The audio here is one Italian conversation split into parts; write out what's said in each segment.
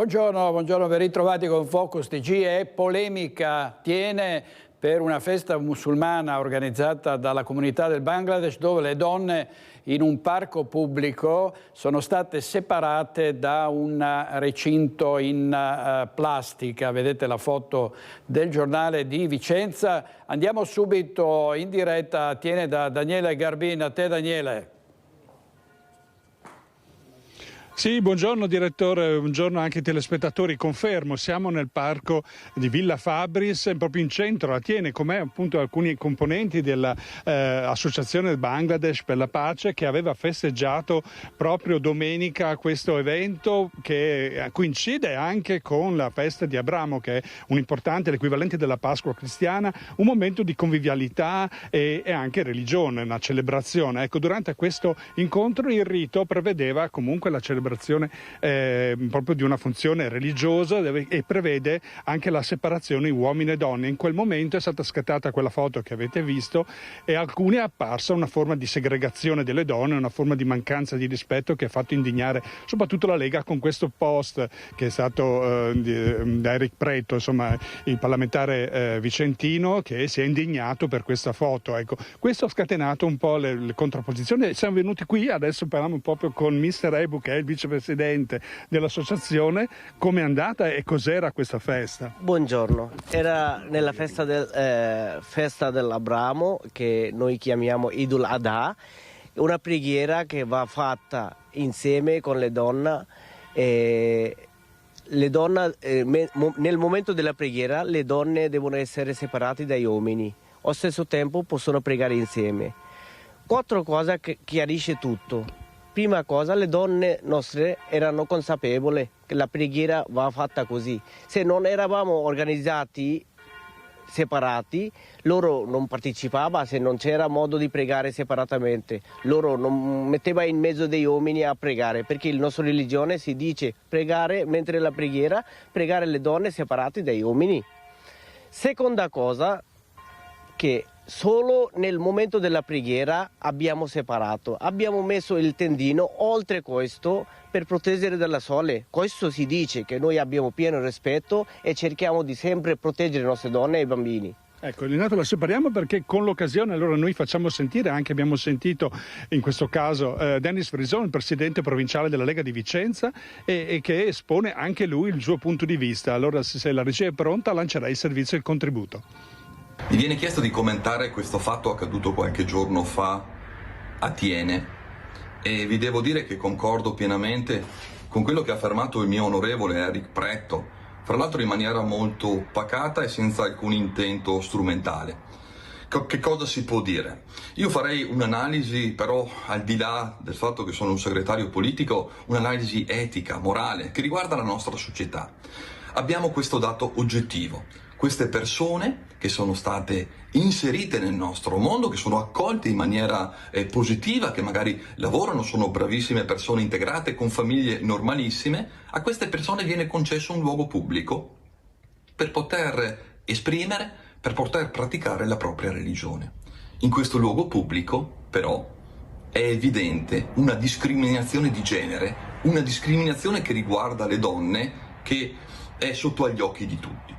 Buongiorno, ben ritrovati con Focus TG. E polemica tiene per una festa musulmana organizzata dalla comunità del Bangladesh, dove le donne in un parco pubblico sono state separate da un recinto in plastica. Vedete la foto del giornale di Vicenza. Andiamo subito in diretta, tiene da Daniele Garbin. A te, Daniele. Sì, buongiorno direttore, buongiorno anche ai telespettatori. Confermo, siamo nel parco di Villa Fabris, proprio in centro a Thiene, con me appunto alcuni componenti dell'Associazione del Bangladesh per la pace, che aveva festeggiato proprio domenica questo evento, che coincide anche con la festa di Abramo, che è un importante, l'equivalente della Pasqua cristiana, un momento di convivialità e anche religione, una celebrazione. Ecco, durante questo incontro il rito prevedeva comunque la celebrazione proprio di una funzione religiosa e prevede anche la separazione uomini e donne. In quel momento è stata scattata quella foto che avete visto e a alcuni è apparsa una forma di segregazione delle donne, una forma di mancanza di rispetto che ha fatto indignare soprattutto la Lega con questo post che è stato da Eric Preto, insomma il parlamentare vicentino, che si è indignato per questa foto. Ecco, questo ha scatenato un po' le contrapposizioni. Siamo venuti qui, adesso parliamo proprio con Mr. Ebu, che è il vicepresidente dell'associazione. Come è andata e cos'era questa festa? Buongiorno, era nella festa dell'Abramo, che noi chiamiamo Idul Adha, una preghiera che va fatta insieme con le donne. Nel momento della preghiera le donne devono essere separate dagli uomini, allo stesso tempo possono pregare insieme. 4 cose che chiarisce tutto. Prima cosa, le donne nostre erano consapevoli che la preghiera va fatta così. Se non eravamo organizzati, separati, loro non partecipavano, se non c'era modo di pregare separatamente. Loro non metteva in mezzo degli uomini a pregare, perché la nostra religione si dice pregare mentre la preghiera, pregare le donne separate dagli uomini. Seconda cosa, che solo nel momento della preghiera abbiamo separato, abbiamo messo il tendino oltre questo per proteggere dal sole. Questo si dice che noi abbiamo pieno rispetto e cerchiamo di sempre proteggere le nostre donne e i bambini. Ecco, Renato, la separiamo perché con l'occasione allora noi facciamo sentire, anche abbiamo sentito in questo caso Dennis Frison, il presidente provinciale della Lega di Vicenza, e che espone anche lui il suo punto di vista. Allora, se la regia è pronta, lancerei il servizio e il contributo. Mi viene chiesto di commentare questo fatto accaduto qualche giorno fa a Thiene e vi devo dire che concordo pienamente con quello che ha affermato il mio onorevole Eric Preto, fra l'altro in maniera molto pacata e senza alcun intento strumentale. Che cosa si può dire? Io farei un'analisi, però al di là del fatto che sono un segretario politico, un'analisi etica, morale, che riguarda la nostra società. Abbiamo questo dato oggettivo. Queste persone che sono state inserite nel nostro mondo, che sono accolte in maniera positiva, che magari lavorano, sono bravissime persone integrate con famiglie normalissime, a queste persone viene concesso un luogo pubblico per poter esprimere, per poter praticare la propria religione. In questo luogo pubblico, però, è evidente una discriminazione di genere, una discriminazione che riguarda le donne, che è sotto agli occhi di tutti.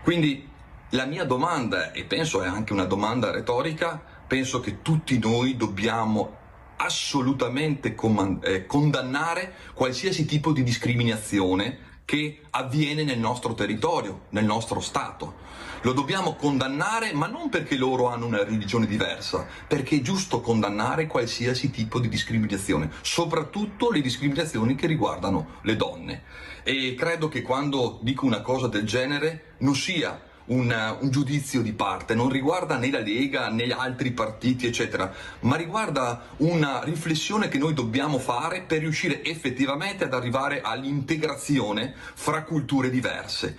Quindi la mia domanda, e penso è anche una domanda retorica, penso che tutti noi dobbiamo assolutamente condannare qualsiasi tipo di discriminazione che avviene nel nostro territorio, nel nostro Stato. Lo dobbiamo condannare, ma non perché loro hanno una religione diversa, perché è giusto condannare qualsiasi tipo di discriminazione, soprattutto le discriminazioni che riguardano le donne. E credo che quando dico una cosa del genere non sia un giudizio di parte, non riguarda né la Lega né gli altri partiti eccetera, ma riguarda una riflessione che noi dobbiamo fare per riuscire effettivamente ad arrivare all'integrazione fra culture diverse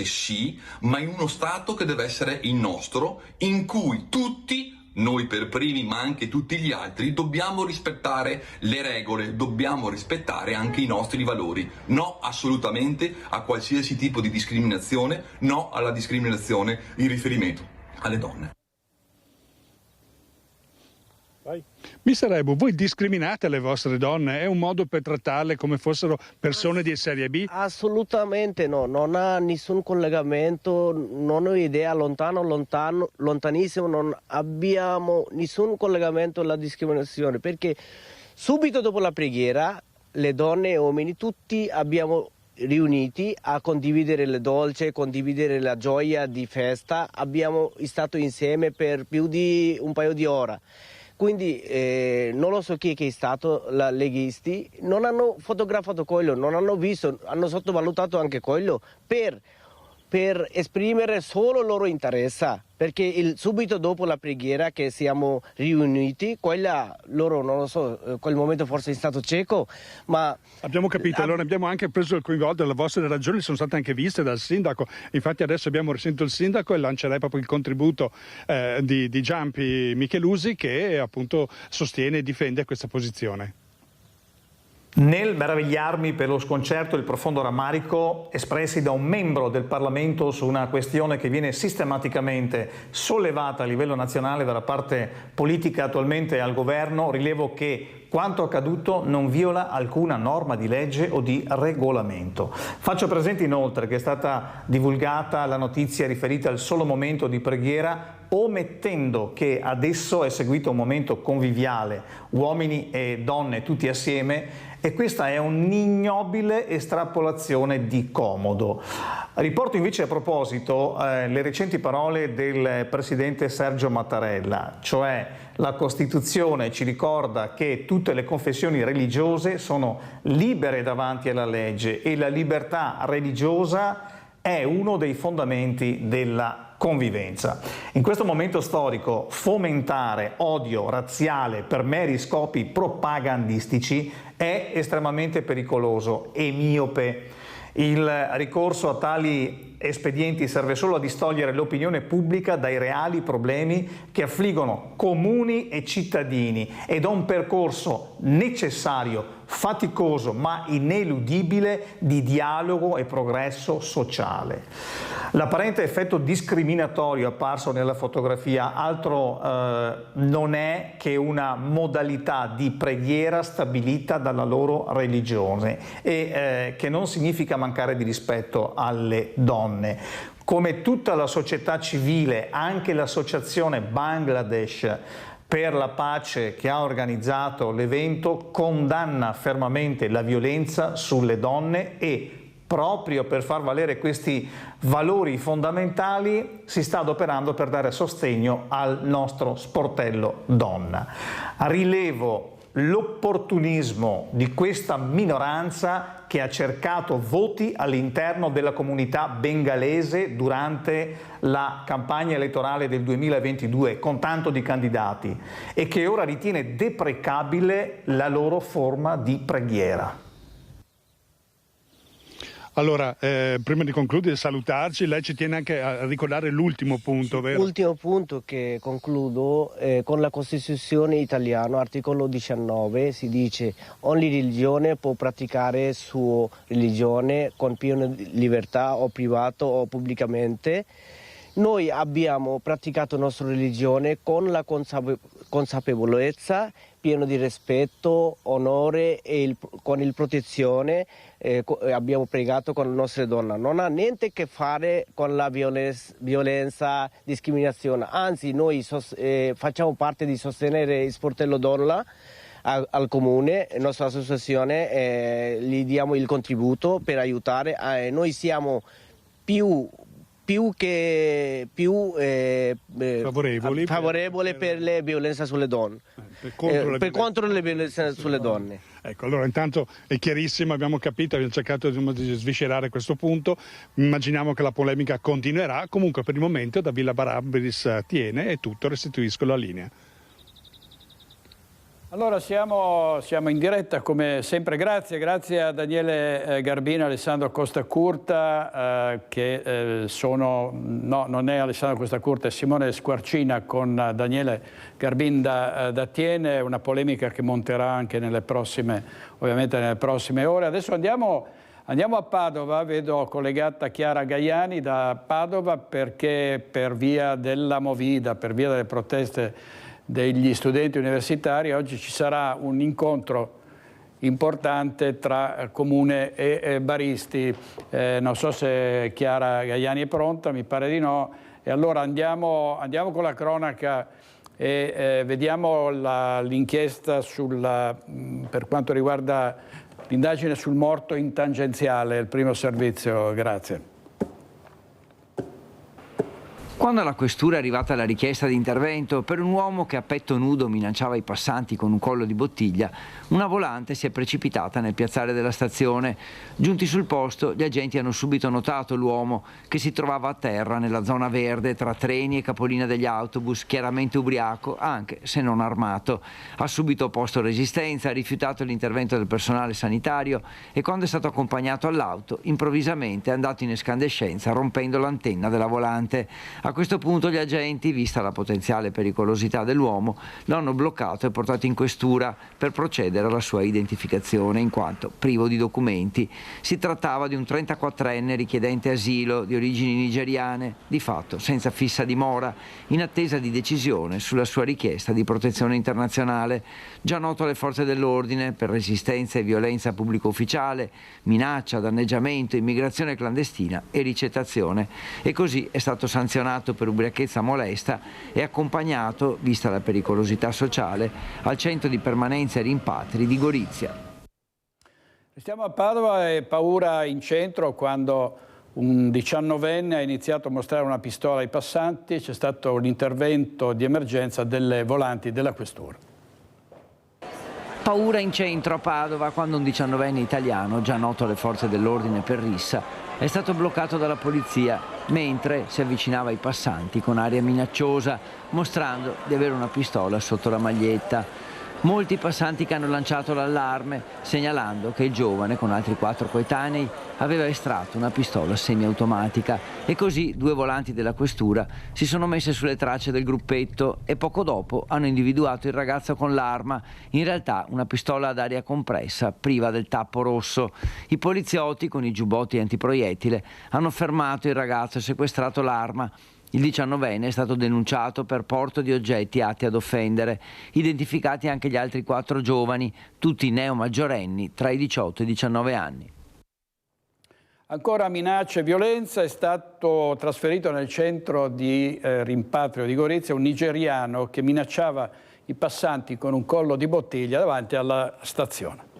sì, ma in uno Stato che deve essere il nostro, in cui tutti, noi per primi ma anche tutti gli altri, dobbiamo rispettare le regole, dobbiamo rispettare anche i nostri valori. No assolutamente a qualsiasi tipo di discriminazione, no alla discriminazione in riferimento alle donne. Mister Rebu, voi discriminate le vostre donne? È un modo per trattarle come fossero persone di serie B? Assolutamente no, non ha nessun collegamento, non ho idea, lontanissimo, non abbiamo nessun collegamento alla discriminazione, perché subito dopo la preghiera le donne e uomini tutti abbiamo riuniti a condividere le dolci, condividere la gioia di festa, abbiamo stato insieme per più di un paio di ore. Quindi non lo so chi è stato, la leghisti, non hanno fotografato quello, non hanno visto, hanno sottovalutato anche quello per esprimere solo il loro interesse, perché subito dopo la preghiera che siamo riuniti, quella loro, non lo so, quel momento forse è stato cieco, ma... Abbiamo capito, allora abbiamo anche preso il coinvolto, le vostre ragioni sono state anche viste dal sindaco, infatti adesso abbiamo risentito il sindaco e lancerei proprio il contributo di Giampi Michelusi che appunto sostiene e difende questa posizione. Nel meravigliarmi per lo sconcerto e il profondo rammarico espressi da un membro del Parlamento su una questione che viene sistematicamente sollevata a livello nazionale dalla parte politica attualmente al governo, rilevo che quanto accaduto non viola alcuna norma di legge o di regolamento. Faccio presente inoltre che è stata divulgata la notizia riferita al solo momento di preghiera, omettendo che ad esso è seguito un momento conviviale, uomini e donne tutti assieme, e questa è un'ignobile estrapolazione di comodo. Riporto invece a proposito le recenti parole del presidente Sergio Mattarella, cioè la Costituzione ci ricorda che tutte le confessioni religiose sono libere davanti alla legge e la libertà religiosa è uno dei fondamenti della convivenza. In questo momento storico fomentare odio razziale per meri scopi propagandistici è estremamente pericoloso e miope. Il ricorso a tali espedienti serve solo a distogliere l'opinione pubblica dai reali problemi che affliggono comuni e cittadini ed da un percorso necessario, faticoso ma ineludibile di dialogo e progresso sociale. L'apparente effetto discriminatorio apparso nella fotografia altro non è che una modalità di preghiera stabilita dalla loro religione e che non significa mancare di rispetto alle donne. Come tutta la società civile, anche l'associazione Bangladesh per la pace che ha organizzato l'evento condanna fermamente la violenza sulle donne e proprio per far valere questi valori fondamentali si sta adoperando per dare sostegno al nostro sportello donna. Rilevo l'opportunismo di questa minoranza che ha cercato voti all'interno della comunità bengalese durante la campagna elettorale del 2022 con tanto di candidati e che ora ritiene deprecabile la loro forma di preghiera. Allora, prima di concludere e salutarci, lei ci tiene anche a ricordare l'ultimo punto, vero? L'ultimo punto che concludo, con la Costituzione italiana, articolo 19, si dice ogni religione può praticare sua religione con piena libertà o privato o pubblicamente. Noi abbiamo praticato la nostra religione con la consapevolezza, pieno di rispetto, onore e con il protezione, abbiamo pregato con le nostre donne. Non ha niente a che fare con la violenza, discriminazione, anzi noi facciamo parte di sostenere il sportello donna al comune, la nostra associazione, gli diamo il contributo per aiutare, noi siamo più favorevoli per le violenze sulle donne, contro le violenze sulle donne. Ecco, allora intanto è chiarissimo, abbiamo capito, abbiamo cercato di sviscerare questo punto, immaginiamo che la polemica continuerà, comunque per il momento da Villa Barabris tiene è tutto, restituisco la linea. Allora siamo in diretta come sempre, grazie a Daniele Garbino e Alessandro Costacurta che non è Alessandro Costacurta, è Simone Squarcina con Daniele Garbin da Tiene, una polemica che monterà anche ovviamente nelle prossime ore. Adesso andiamo a Padova, vedo collegata Chiara Gaiani da Padova perché per via della Movida, per via delle proteste degli studenti universitari. Oggi ci sarà un incontro importante tra Comune e baristi. Non so se Chiara Gaiani è pronta, mi pare di no. E allora andiamo con la cronaca e vediamo l'inchiesta per quanto riguarda l'indagine sul morto in tangenziale, il primo servizio. Grazie. Quando alla questura è arrivata la richiesta di intervento per un uomo che a petto nudo minacciava i passanti con un collo di bottiglia, una volante si è precipitata nel piazzale della stazione. Giunti sul posto, gli agenti hanno subito notato l'uomo che si trovava a terra nella zona verde tra treni e capolina degli autobus, chiaramente ubriaco, anche se non armato. Ha subito opposto resistenza, ha rifiutato l'intervento del personale sanitario e quando è stato accompagnato all'auto, improvvisamente è andato in escandescenza rompendo l'antenna della volante. A questo punto gli agenti, vista la potenziale pericolosità dell'uomo, lo hanno bloccato e portato in questura per procedere alla sua identificazione in quanto privo di documenti. Si trattava di un 34enne richiedente asilo di origini nigeriane, di fatto senza fissa dimora, in attesa di decisione sulla sua richiesta di protezione internazionale. Già noto alle forze dell'ordine per resistenza e violenza pubblico ufficiale, minaccia, danneggiamento, immigrazione clandestina e ricettazione. E così è stato sanzionato per ubriachezza molesta e accompagnato, vista la pericolosità sociale, al centro di permanenza e rimpatri di Gorizia. Restiamo a Padova e paura in centro quando un 19enne ha iniziato a mostrare una pistola ai passanti. C'è stato un intervento di emergenza delle volanti della questura. Paura in centro a Padova quando un 19enne italiano, già noto alle forze dell'ordine per rissa, è stato bloccato dalla polizia mentre si avvicinava ai passanti con aria minacciosa, mostrando di avere una pistola sotto la maglietta. Molti passanti che hanno lanciato l'allarme, segnalando che il giovane, con altri 4 coetanei, aveva estratto una pistola semiautomatica e così 2 volanti della questura si sono messe sulle tracce del gruppetto e poco dopo hanno individuato il ragazzo con l'arma, in realtà una pistola ad aria compressa priva del tappo rosso. I poliziotti, con i giubbotti antiproiettile, hanno fermato il ragazzo e sequestrato l'arma. Il 19enne è stato denunciato per porto di oggetti atti ad offendere. Identificati anche gli altri 4 giovani, tutti neomaggiorenni tra i 18 e i 19 anni. Ancora minacce e violenza. È stato trasferito nel centro di rimpatrio di Gorizia un nigeriano che minacciava i passanti con un collo di bottiglia davanti alla stazione.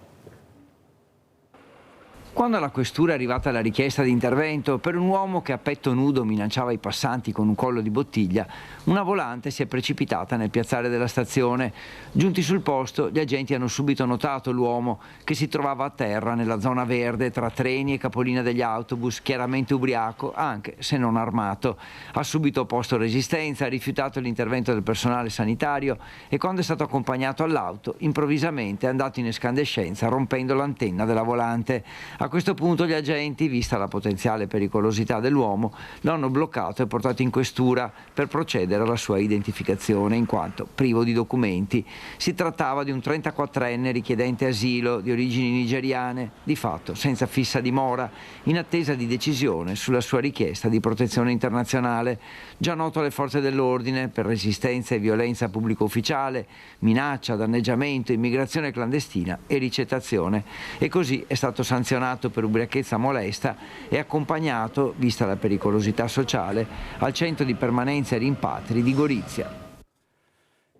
Quando alla questura è arrivata la richiesta di intervento per un uomo che a petto nudo minacciava i passanti con un collo di bottiglia, una volante si è precipitata nel piazzale della stazione. Giunti sul posto, gli agenti hanno subito notato l'uomo che si trovava a terra nella zona verde tra treni e capolina degli autobus, chiaramente ubriaco, anche se non armato. Ha subito opposto resistenza, ha rifiutato l'intervento del personale sanitario e quando è stato accompagnato all'auto, improvvisamente è andato in escandescenza rompendo l'antenna della volante. A questo punto gli agenti, vista la potenziale pericolosità dell'uomo, lo hanno bloccato e portato in questura per procedere alla sua identificazione in quanto privo di documenti. Si trattava di un 34enne richiedente asilo di origini nigeriane, di fatto senza fissa dimora, in attesa di decisione sulla sua richiesta di protezione internazionale. Già noto alle forze dell'ordine per resistenza e violenza pubblico ufficiale, minaccia, danneggiamento, immigrazione clandestina e ricettazione. E così è stato sanzionato per ubriachezza molesta e accompagnato, vista la pericolosità sociale, al centro di permanenza e rimpatri di Gorizia.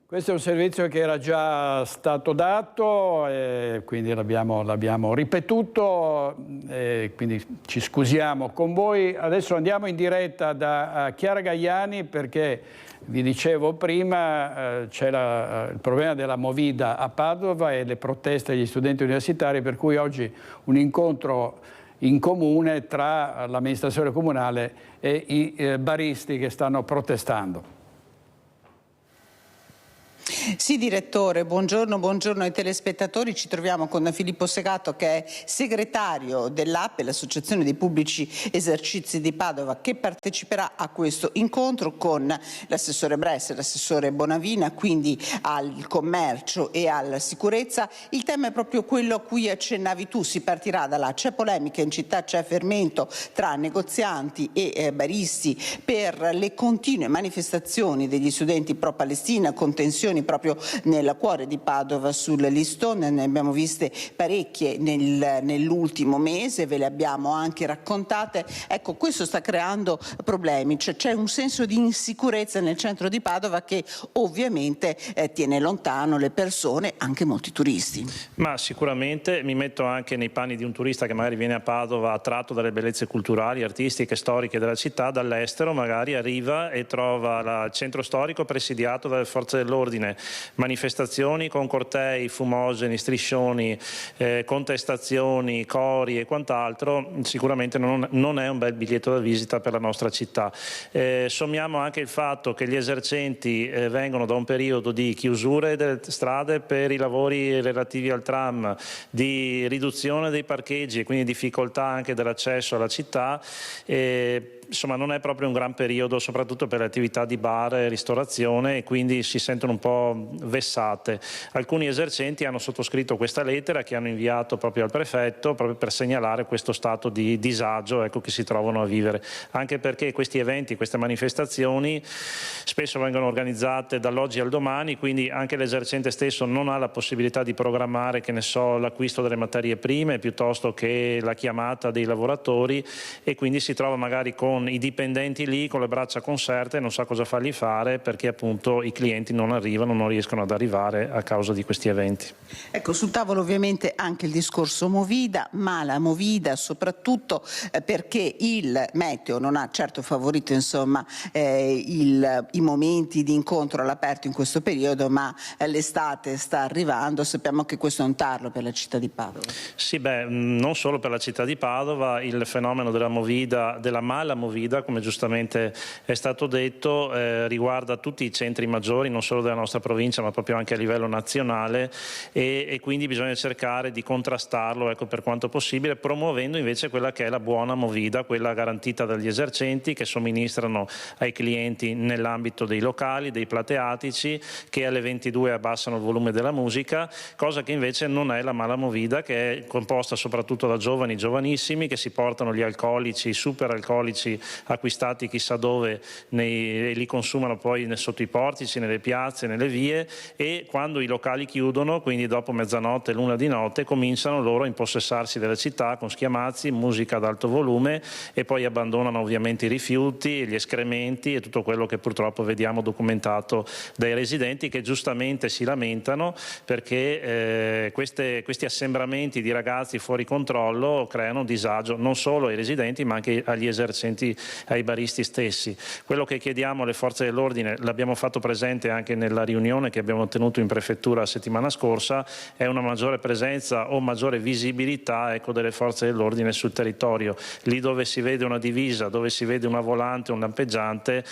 Questo è un servizio che era già stato dato, quindi l'abbiamo ripetuto, quindi ci scusiamo con voi. Adesso andiamo in diretta da Chiara Gaiani perché vi dicevo prima c'è il problema della Movida a Padova e le proteste degli studenti universitari, per cui oggi un incontro in comune tra l'amministrazione comunale e i baristi che stanno protestando. Sì, direttore, buongiorno ai telespettatori. Ci troviamo con Filippo Segato, che è segretario dell'APE, l'Associazione dei Pubblici Esercizi di Padova, che parteciperà a questo incontro con l'assessore Bressa e l'assessore Bonavina, quindi al commercio e alla sicurezza. Il tema è proprio quello a cui accennavi tu, si partirà da là. C'è polemica in città, c'è fermento tra negozianti e baristi per le continue manifestazioni degli studenti pro-Palestina, con tensioni proprio nel cuore di Padova sul listone. Ne abbiamo viste parecchie nell'ultimo mese, ve le abbiamo anche raccontate. Ecco, questo sta creando problemi, c'è un senso di insicurezza nel centro di Padova che ovviamente tiene lontano le persone, anche molti turisti. Ma sicuramente mi metto anche nei panni di un turista che magari viene a Padova attratto dalle bellezze culturali, artistiche, storiche della città, dall'estero magari arriva e trova il centro storico presidiato dalle forze dell'ordine, manifestazioni con cortei, fumogeni, striscioni, contestazioni, cori e quant'altro. Sicuramente non è un bel biglietto da visita per la nostra città. Sommiamo anche il fatto che gli esercenti vengono da un periodo di chiusure delle strade per i lavori relativi al tram, di riduzione dei parcheggi e quindi difficoltà anche dell'accesso alla città. Insomma, non è proprio un gran periodo, soprattutto per le attività di bar e ristorazione, e quindi si sentono un po' vessate. Alcuni esercenti hanno sottoscritto questa lettera che hanno inviato proprio al prefetto, proprio per segnalare questo stato di disagio, ecco, che si trovano a vivere. Anche perché questi eventi, queste manifestazioni spesso vengono organizzate dall'oggi al domani, quindi anche l'esercente stesso non ha la possibilità di programmare, che ne so, l'acquisto delle materie prime piuttosto che la chiamata dei lavoratori, e quindi si trova magari con i dipendenti lì con le braccia conserte e non sa cosa fargli fare, perché appunto i clienti non arrivano, non riescono ad arrivare a causa di questi eventi. Ecco, sul tavolo ovviamente anche il discorso Movida, ma la Movida soprattutto perché il meteo non ha certo favorito insomma i momenti di incontro all'aperto in questo periodo, ma l'estate sta arrivando. Sappiamo che questo è un tarlo per la città di Padova. Sì, non solo per la città di Padova, il fenomeno della Movida, della mala Movida, come giustamente è stato detto, riguarda tutti i centri maggiori, non solo della nostra provincia ma proprio anche a livello nazionale, e quindi bisogna cercare di contrastarlo, ecco, per quanto possibile, promuovendo invece quella che è la buona Movida, quella garantita dagli esercenti che somministrano ai clienti nell'ambito dei locali, dei plateatici, che alle 22 abbassano il volume della musica, cosa che invece non è la mala Movida, che è composta soprattutto da giovani, giovanissimi, che si portano gli alcolici, super alcolici acquistati chissà dove e li consumano poi sotto i portici, nelle piazze, nelle vie, e quando i locali chiudono, quindi dopo mezzanotte, l'una di notte, cominciano loro a impossessarsi della città con schiamazzi, musica ad alto volume, e poi abbandonano ovviamente i rifiuti, gli escrementi e tutto quello che purtroppo vediamo documentato dai residenti, che giustamente si lamentano perché questi assembramenti di ragazzi fuori controllo creano disagio non solo ai residenti ma anche agli esercenti, ai baristi stessi. Quello che chiediamo alle forze dell'ordine, l'abbiamo fatto presente anche nella riunione che abbiamo tenuto in prefettura la settimana scorsa, è una maggiore presenza o maggiore visibilità, ecco, delle forze dell'ordine sul territorio. Lì dove si vede una divisa, dove si vede una volante, un lampeggiante,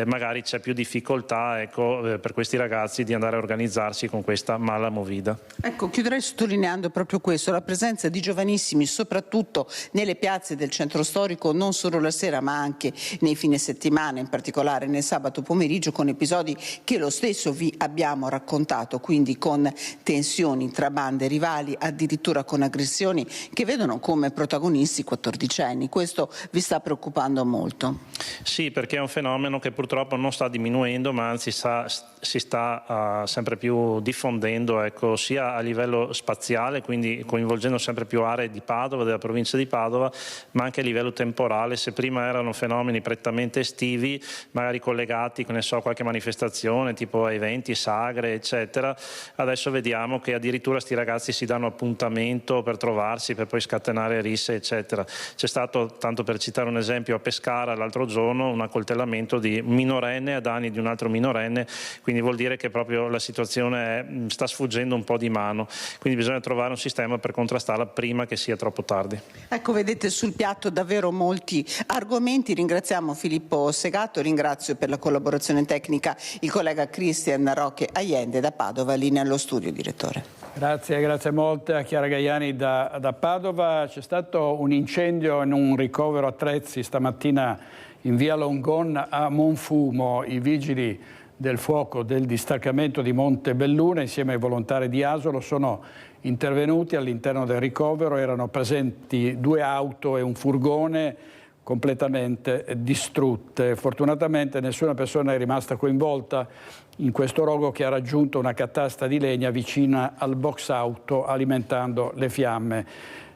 magari c'è più difficoltà, ecco, per questi ragazzi di andare a organizzarsi con questa mala Movida. Ecco, chiuderei sottolineando proprio questo, la presenza di giovanissimi soprattutto nelle piazze del centro storico, non solo la sera ma anche nei fine settimana, in particolare nel sabato pomeriggio, con episodi che lo stesso vi abbiamo raccontato, quindi con tensioni tra bande rivali, addirittura con aggressioni che vedono come protagonisti 14enni. Questo vi sta preoccupando molto? Sì, perché è un fenomeno che purtroppo non sta diminuendo, ma anzi si sta sempre più diffondendo, ecco, sia a livello spaziale, quindi coinvolgendo sempre più aree di Padova, della provincia di Padova, ma anche a livello temporale. Se prima erano fenomeni prettamente estivi, magari collegati, ne so, a qualche manifestazione, tipo a eventi, sagre, eccetera, adesso vediamo che addirittura sti ragazzi si danno appuntamento per trovarsi, per poi scatenare risse, eccetera. C'è stato, tanto per citare un esempio, a Pescara l'altro giorno, giorno un accoltellamento di un minorenne a danni di un altro minorenne, quindi vuol dire che proprio la situazione sta sfuggendo un po' di mano, quindi bisogna trovare un sistema per contrastarla prima che sia troppo tardi. Ecco, vedete sul piatto davvero molti argomenti. Ringraziamo Filippo Segato, ringrazio per la collaborazione tecnica il collega Cristian Roque Allende da Padova, linea allo studio, direttore. Grazie molte a Chiara Gaiani da Padova. C'è stato un incendio in un ricovero attrezzi stamattina in via Longon a Monfumo. I vigili del fuoco del distaccamento di Montebelluna insieme ai volontari di Asolo sono intervenuti all'interno del ricovero. Erano presenti 2 auto e un furgone completamente distrutte. Fortunatamente nessuna persona è rimasta coinvolta in questo rogo che ha raggiunto una catasta di legna vicina al box auto alimentando le fiamme.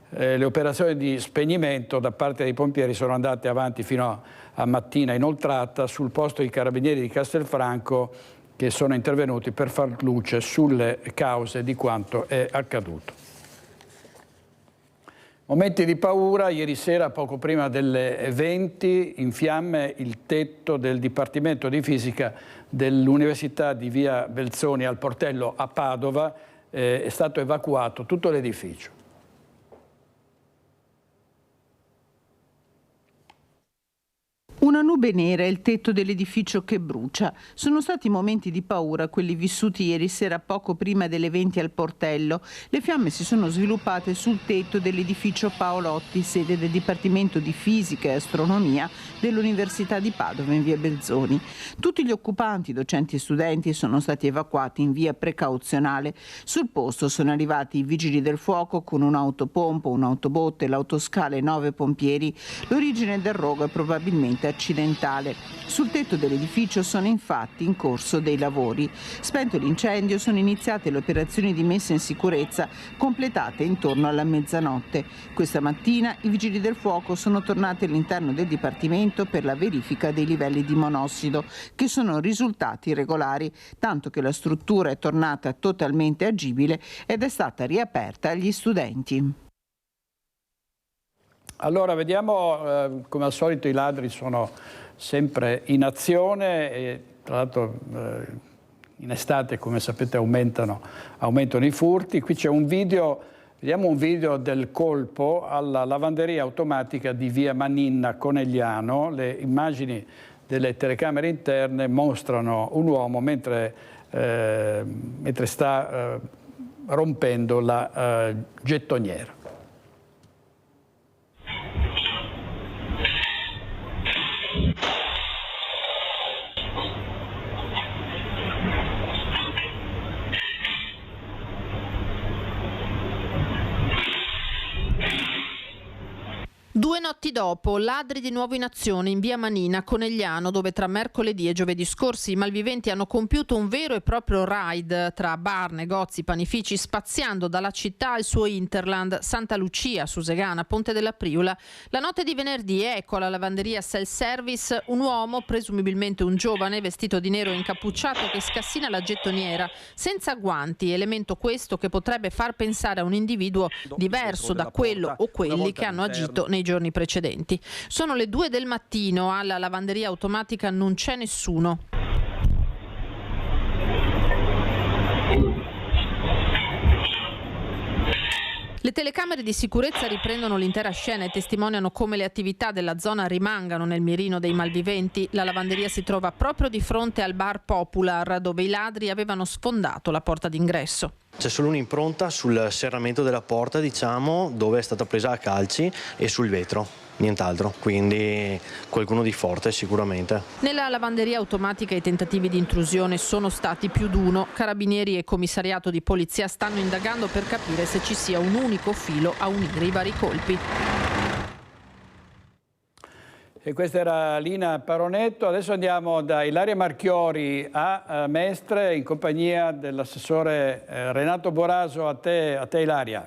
Le operazioni di spegnimento da parte dei pompieri sono andate avanti fino a mattina inoltrata. Sul posto i carabinieri di Castelfranco che sono intervenuti per far luce sulle cause di quanto è accaduto. Momenti di paura, ieri sera poco prima delle 20 in fiamme il tetto del Dipartimento di Fisica dell'Università di via Belzoni al Portello a Padova, è stato evacuato tutto l'edificio. Una nube nera è il tetto dell'edificio che brucia. Sono stati momenti di paura quelli vissuti ieri sera poco prima delle 20 al Portello. Le fiamme si sono sviluppate sul tetto dell'edificio Paolotti, sede del Dipartimento di Fisica e Astronomia dell'Università di Padova in via Belzoni. Tutti gli occupanti, docenti e studenti, sono stati evacuati in via precauzionale. Sul posto sono arrivati i vigili del fuoco con un'autopompa, un'autobotte, l'autoscala e 9 pompieri. L'origine del rogo è probabilmente accidentale. Sul tetto dell'edificio sono infatti in corso dei lavori. Spento l'incendio sono iniziate le operazioni di messa in sicurezza completate intorno alla mezzanotte. Questa mattina i vigili del fuoco sono tornati all'interno del Dipartimento per la verifica dei livelli di monossido che sono risultati regolari, tanto che la struttura è tornata totalmente agibile ed è stata riaperta agli studenti. Allora, vediamo, come al solito i ladri sono sempre in azione e tra l'altro in estate, come sapete, aumentano i furti. Qui c'è un video, vediamo un video del colpo alla lavanderia automatica di via Maninna a Conegliano. Le immagini delle telecamere interne mostrano un uomo mentre sta rompendo la gettoniera. Due notti dopo, ladri di nuovo in azione in via Manina a Conegliano, dove tra mercoledì e giovedì scorsi i malviventi hanno compiuto un vero e proprio raid tra bar, negozi, panifici, spaziando dalla città al suo hinterland, Santa Lucia, Susegana, Ponte della Priula. La notte di venerdì, ecco alla lavanderia self-service un uomo, presumibilmente un giovane, vestito di nero e incappucciato, che scassina la gettoniera, senza guanti, elemento questo che potrebbe far pensare a un individuo diverso da quello o quelli che hanno agito nei giorni precedenti. Sono le 2 del mattino, alla lavanderia automatica non c'è nessuno. Le telecamere di sicurezza riprendono l'intera scena e testimoniano come le attività della zona rimangano nel mirino dei malviventi. La lavanderia si trova proprio di fronte al bar Popular, dove i ladri avevano sfondato la porta d'ingresso. C'è solo un'impronta sul serramento della porta, diciamo, dove è stata presa a calci, e sul vetro, nient'altro, quindi qualcuno di forte sicuramente. Nella lavanderia automatica i tentativi di intrusione sono stati più d'1. Carabinieri e commissariato di polizia stanno indagando per capire se ci sia un unico filo a unire i vari colpi. E questa era Lina Paronetto. Adesso andiamo da Ilaria Marchiori a Mestre in compagnia dell'assessore Renato Boraso. A te Ilaria.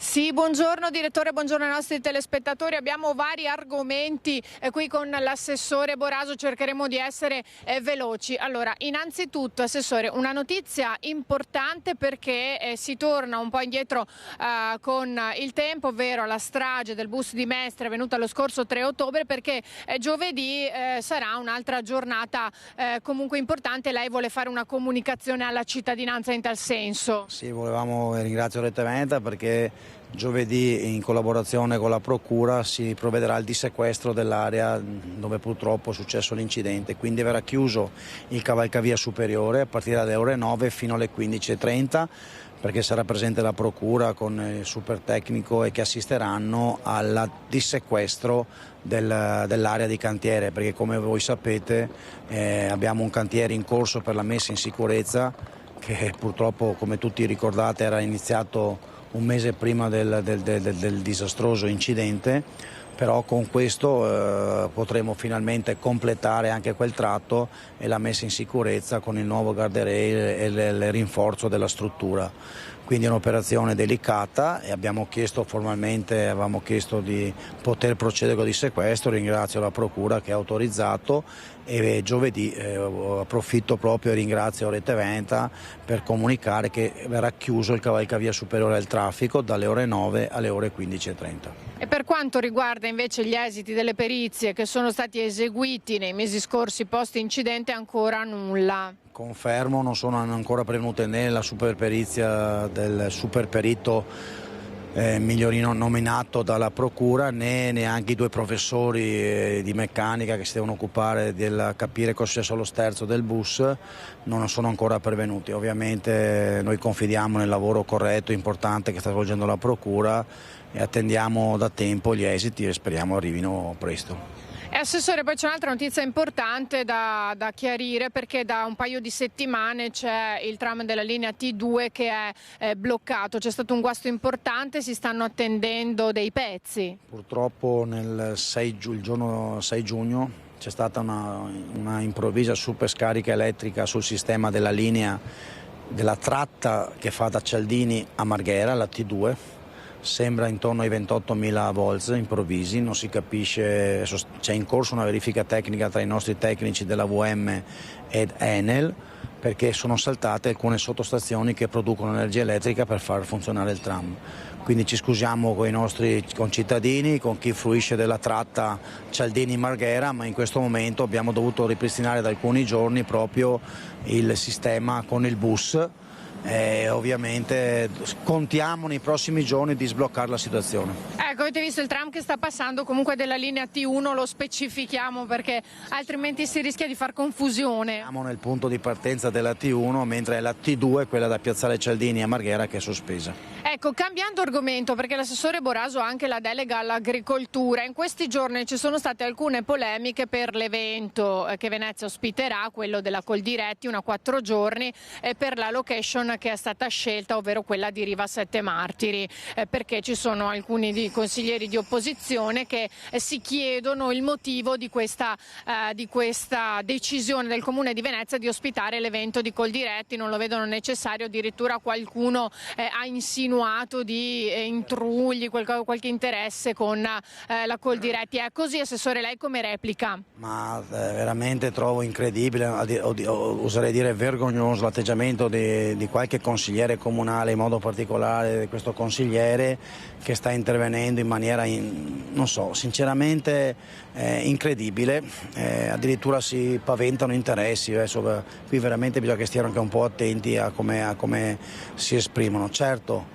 Sì, buongiorno direttore, buongiorno ai nostri telespettatori. Abbiamo vari argomenti qui con l'assessore Boraso, cercheremo di essere veloci. Allora, innanzitutto assessore, una notizia importante perché si torna un po' indietro con il tempo, ovvero la strage del bus di Mestre avvenuta lo scorso 3 ottobre, perché giovedì sarà un'altra giornata comunque importante. Lei vuole fare una comunicazione alla cittadinanza in tal senso? Sì, volevamo ringraziare Rete Veneta perché giovedì in collaborazione con la Procura si provvederà al dissequestro dell'area dove purtroppo è successo l'incidente, quindi verrà chiuso il cavalcavia superiore a partire dalle ore 9 fino alle 15:30 perché sarà presente la Procura con il super tecnico e che assisteranno al dissequestro dell'area di cantiere, perché come voi sapete abbiamo un cantiere in corso per la messa in sicurezza che purtroppo, come tutti ricordate, era iniziato un mese prima del disastroso incidente, però con questo potremo finalmente completare anche quel tratto e la messa in sicurezza con il nuovo guardrail e il rinforzo della struttura. Quindi è un'operazione delicata e avevamo chiesto di poter procedere con il dissequestro. Ringrazio la Procura che ha autorizzato e giovedì approfitto proprio e ringrazio Rete Veneta per comunicare che verrà chiuso il cavalcavia superiore al traffico dalle ore 9 alle ore 15:30. E per quanto riguarda invece gli esiti delle perizie che sono stati eseguiti nei mesi scorsi post incidente, ancora nulla? Confermo, non sono ancora pervenute né la superperizia del superperito Migliorino nominato dalla Procura, né neanche i 2 professori di meccanica che si devono occupare del capire cosa è successo allo sterzo del bus, non sono ancora pervenuti. Ovviamente noi confidiamo nel lavoro corretto e importante che sta svolgendo la Procura e attendiamo da tempo gli esiti e speriamo arrivino presto. Assessore, poi c'è un'altra notizia importante da chiarire, perché da un paio di settimane c'è il tram della linea T2 che è bloccato, c'è stato un guasto importante, si stanno attendendo dei pezzi. Purtroppo il giorno 6 giugno c'è stata una improvvisa super scarica elettrica sul sistema della linea della tratta che fa da Cialdini a Marghera, la T2. Sembra intorno ai 28.000 volts improvvisi, non si capisce, c'è in corso una verifica tecnica tra i nostri tecnici della VM ed Enel perché sono saltate alcune sottostazioni che producono energia elettrica per far funzionare il tram. Quindi ci scusiamo con i nostri concittadini, con chi fruisce della tratta Cialdini-Marghera, ma in questo momento abbiamo dovuto ripristinare da alcuni giorni proprio il sistema con il bus. Ovviamente contiamo nei prossimi giorni di sbloccare la situazione. Ecco, avete visto il tram che sta passando comunque della linea T1, lo specifichiamo perché altrimenti si rischia di far confusione. Siamo nel punto di partenza della T1, mentre è la T2, quella da Piazzale Cialdini a Marghera, che è sospesa. Ecco, cambiando argomento, perché l'assessore Boraso ha anche la delega all'agricoltura, in questi giorni ci sono state alcune polemiche per l'evento che Venezia ospiterà, quello della Coldiretti, una 4 giorni, per la location che è stata scelta, ovvero quella di Riva Sette Martiri, perché ci sono alcuni consiglieri di opposizione che si chiedono il motivo di questa decisione del Comune di Venezia di ospitare l'evento di Coldiretti, non lo vedono necessario, addirittura qualcuno ha insinuato di intrugli, qualche interesse con la Coldiretti. È così, assessore, lei come replica? Ma veramente trovo incredibile, oserei dire vergognoso l'atteggiamento di qualche consigliere comunale, in modo particolare questo consigliere che sta intervenendo in maniera, non so, sinceramente incredibile, addirittura si paventano interessi. Adesso qui veramente bisogna che stiano anche un po' attenti a come si esprimono. Certo,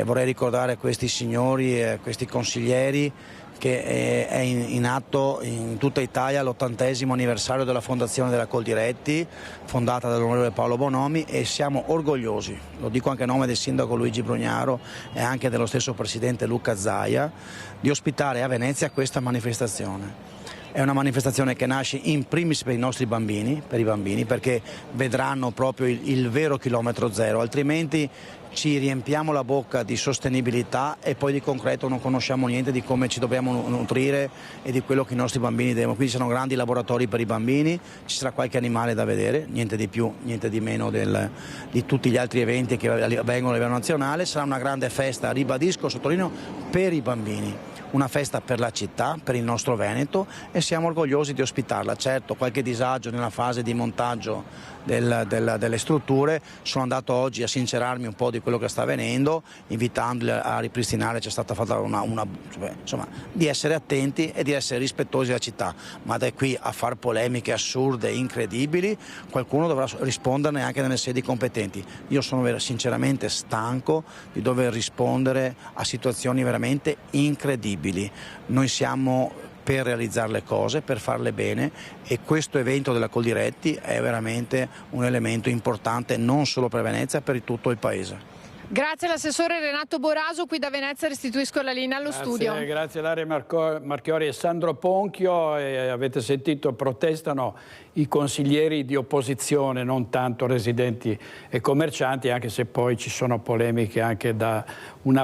vorrei ricordare a questi signori, questi consiglieri, che è in atto in tutta Italia l'80° anniversario della fondazione della Coldiretti, fondata dall'onorevole Paolo Bonomi, e siamo orgogliosi, lo dico anche a nome del sindaco Luigi Brugnaro e anche dello stesso presidente Luca Zaia, di ospitare a Venezia questa manifestazione. È una manifestazione che nasce in primis per i nostri bambini, per i bambini, perché vedranno proprio il vero chilometro zero, altrimenti ci riempiamo la bocca di sostenibilità e poi di concreto non conosciamo niente di come ci dobbiamo nutrire e di quello che i nostri bambini devono. Quindi saranno grandi laboratori per i bambini, ci sarà qualche animale da vedere, niente di più, niente di meno di tutti gli altri eventi che avvengono a livello nazionale. Sarà una grande festa, ribadisco, sottolineo, per i bambini. Una festa per la città, per il nostro Veneto, e siamo orgogliosi di ospitarla. Certo, qualche disagio nella fase di montaggio delle strutture. Sono andato oggi a sincerarmi un po' di quello che sta avvenendo, invitandoli a ripristinare. C'è stata fatta insomma, di essere attenti e di essere rispettosi della città, ma da qui a far polemiche assurde, incredibili, qualcuno dovrà risponderne anche nelle sedi competenti. Io sono sinceramente stanco di dover rispondere a situazioni veramente incredibili. Noi siamo per realizzare le cose, per farle bene, e questo evento della Coldiretti è veramente un elemento importante non solo per Venezia, per tutto il paese. Grazie all'assessore Renato Boraso, qui da Venezia restituisco la linea allo studio. Grazie Ilaria Marchiori e Sandro Ponchio. Avete sentito, protestano i consiglieri di opposizione, non tanto residenti e commercianti, anche se poi ci sono polemiche anche da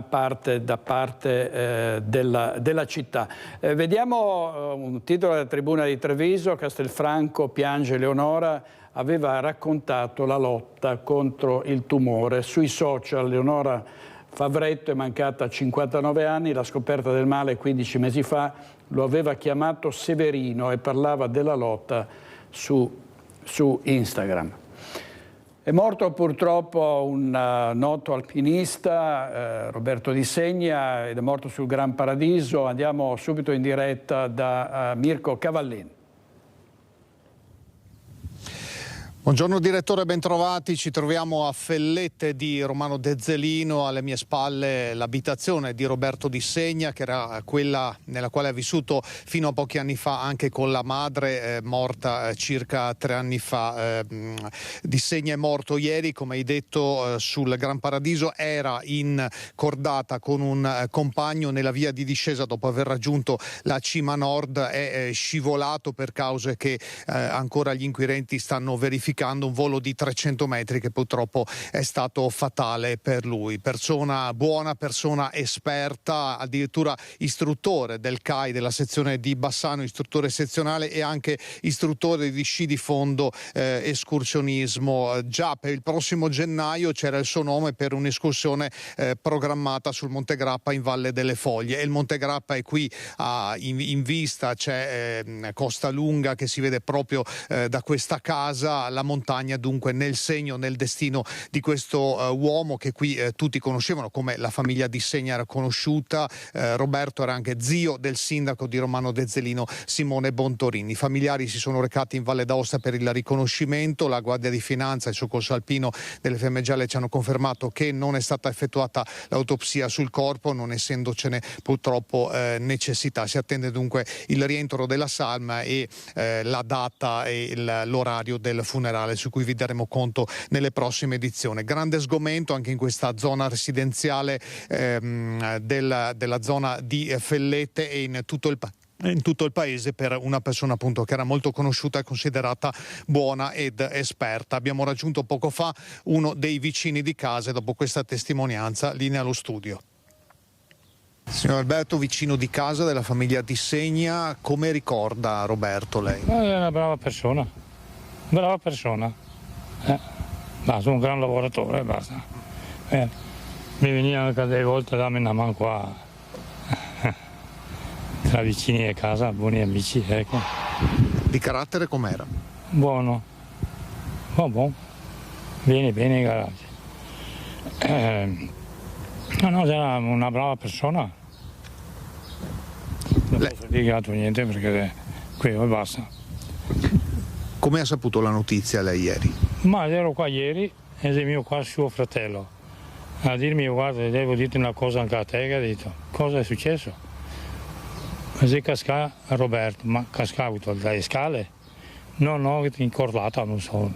parte della città. Vediamo un titolo della Tribuna di Treviso: Castelfranco piange Leonora. Aveva raccontato la lotta contro il tumore. Sui social Leonora Favretto è mancata a 59 anni, la scoperta del male 15 mesi fa, lo aveva chiamato Severino e parlava della lotta su Instagram. È morto purtroppo un noto alpinista, Roberto Di Segna, ed è morto sul Gran Paradiso. Andiamo subito in diretta da Mirko Cavallin. Buongiorno direttore, bentrovati. Ci troviamo a Fellette di Romano Dezzelino, alle mie spalle l'abitazione di Roberto Di Segna, che era quella nella quale ha vissuto fino a pochi anni fa anche con la madre, morta circa 3 anni fa. Di Segna è morto ieri, come hai detto, sul Gran Paradiso. Era in cordata con un compagno nella via di discesa dopo aver raggiunto la cima nord. È scivolato per cause che ancora gli inquirenti stanno verificando. Un volo di 300 metri che purtroppo è stato fatale per lui. Persona buona, persona esperta, addirittura istruttore del CAI della sezione di Bassano, istruttore sezionale e anche istruttore di sci di fondo, escursionismo. Già per il prossimo gennaio c'era il suo nome per un'escursione programmata sul Monte Grappa in Valle delle Foglie, e il Monte Grappa è qui in vista. C'è Costa Lunga che si vede proprio da questa casa. La montagna dunque nel segno, nel destino di questo uomo che qui tutti conoscevano, come la famiglia Di Segna era conosciuta. Roberto era anche zio del sindaco di Romano Dezzelino, Simone Bontorini. I familiari si sono recati in Valle d'Aosta per il riconoscimento. La Guardia di Finanza e il Soccorso Alpino delle Fiamme Gialle ci hanno confermato che non è stata effettuata l'autopsia sul corpo, non essendocene purtroppo necessità. Si attende dunque il rientro della salma e la data e l'orario del funerale, su cui vi daremo conto nelle prossime edizioni. Grande sgomento anche in questa zona residenziale della zona di Fellette e in tutto il paese, per una persona appunto che era molto conosciuta e considerata buona ed esperta. Abbiamo raggiunto poco fa uno dei vicini di casa e dopo questa testimonianza linea allo studio. Signor Alberto, vicino di casa della famiglia Di Segna, come ricorda Roberto lei? È una brava persona. Basta, un gran lavoratore, basta. Mi veniva anche delle volte a darmi una mano qua, tra vicini a casa, buoni amici, ecco. Di carattere com'era? Buono, bene, grazie. No, era una brava persona. Non posso dire altro niente perché qui basta. Come ha saputo la notizia lei ieri? Ma ero qua ieri ed è venuto qua suo fratello a dirmi: guarda, devo dirti una cosa anche a te. Che ha detto: cosa è successo? Così casca Roberto, ma cascato dalle scale? No, incorlata, non so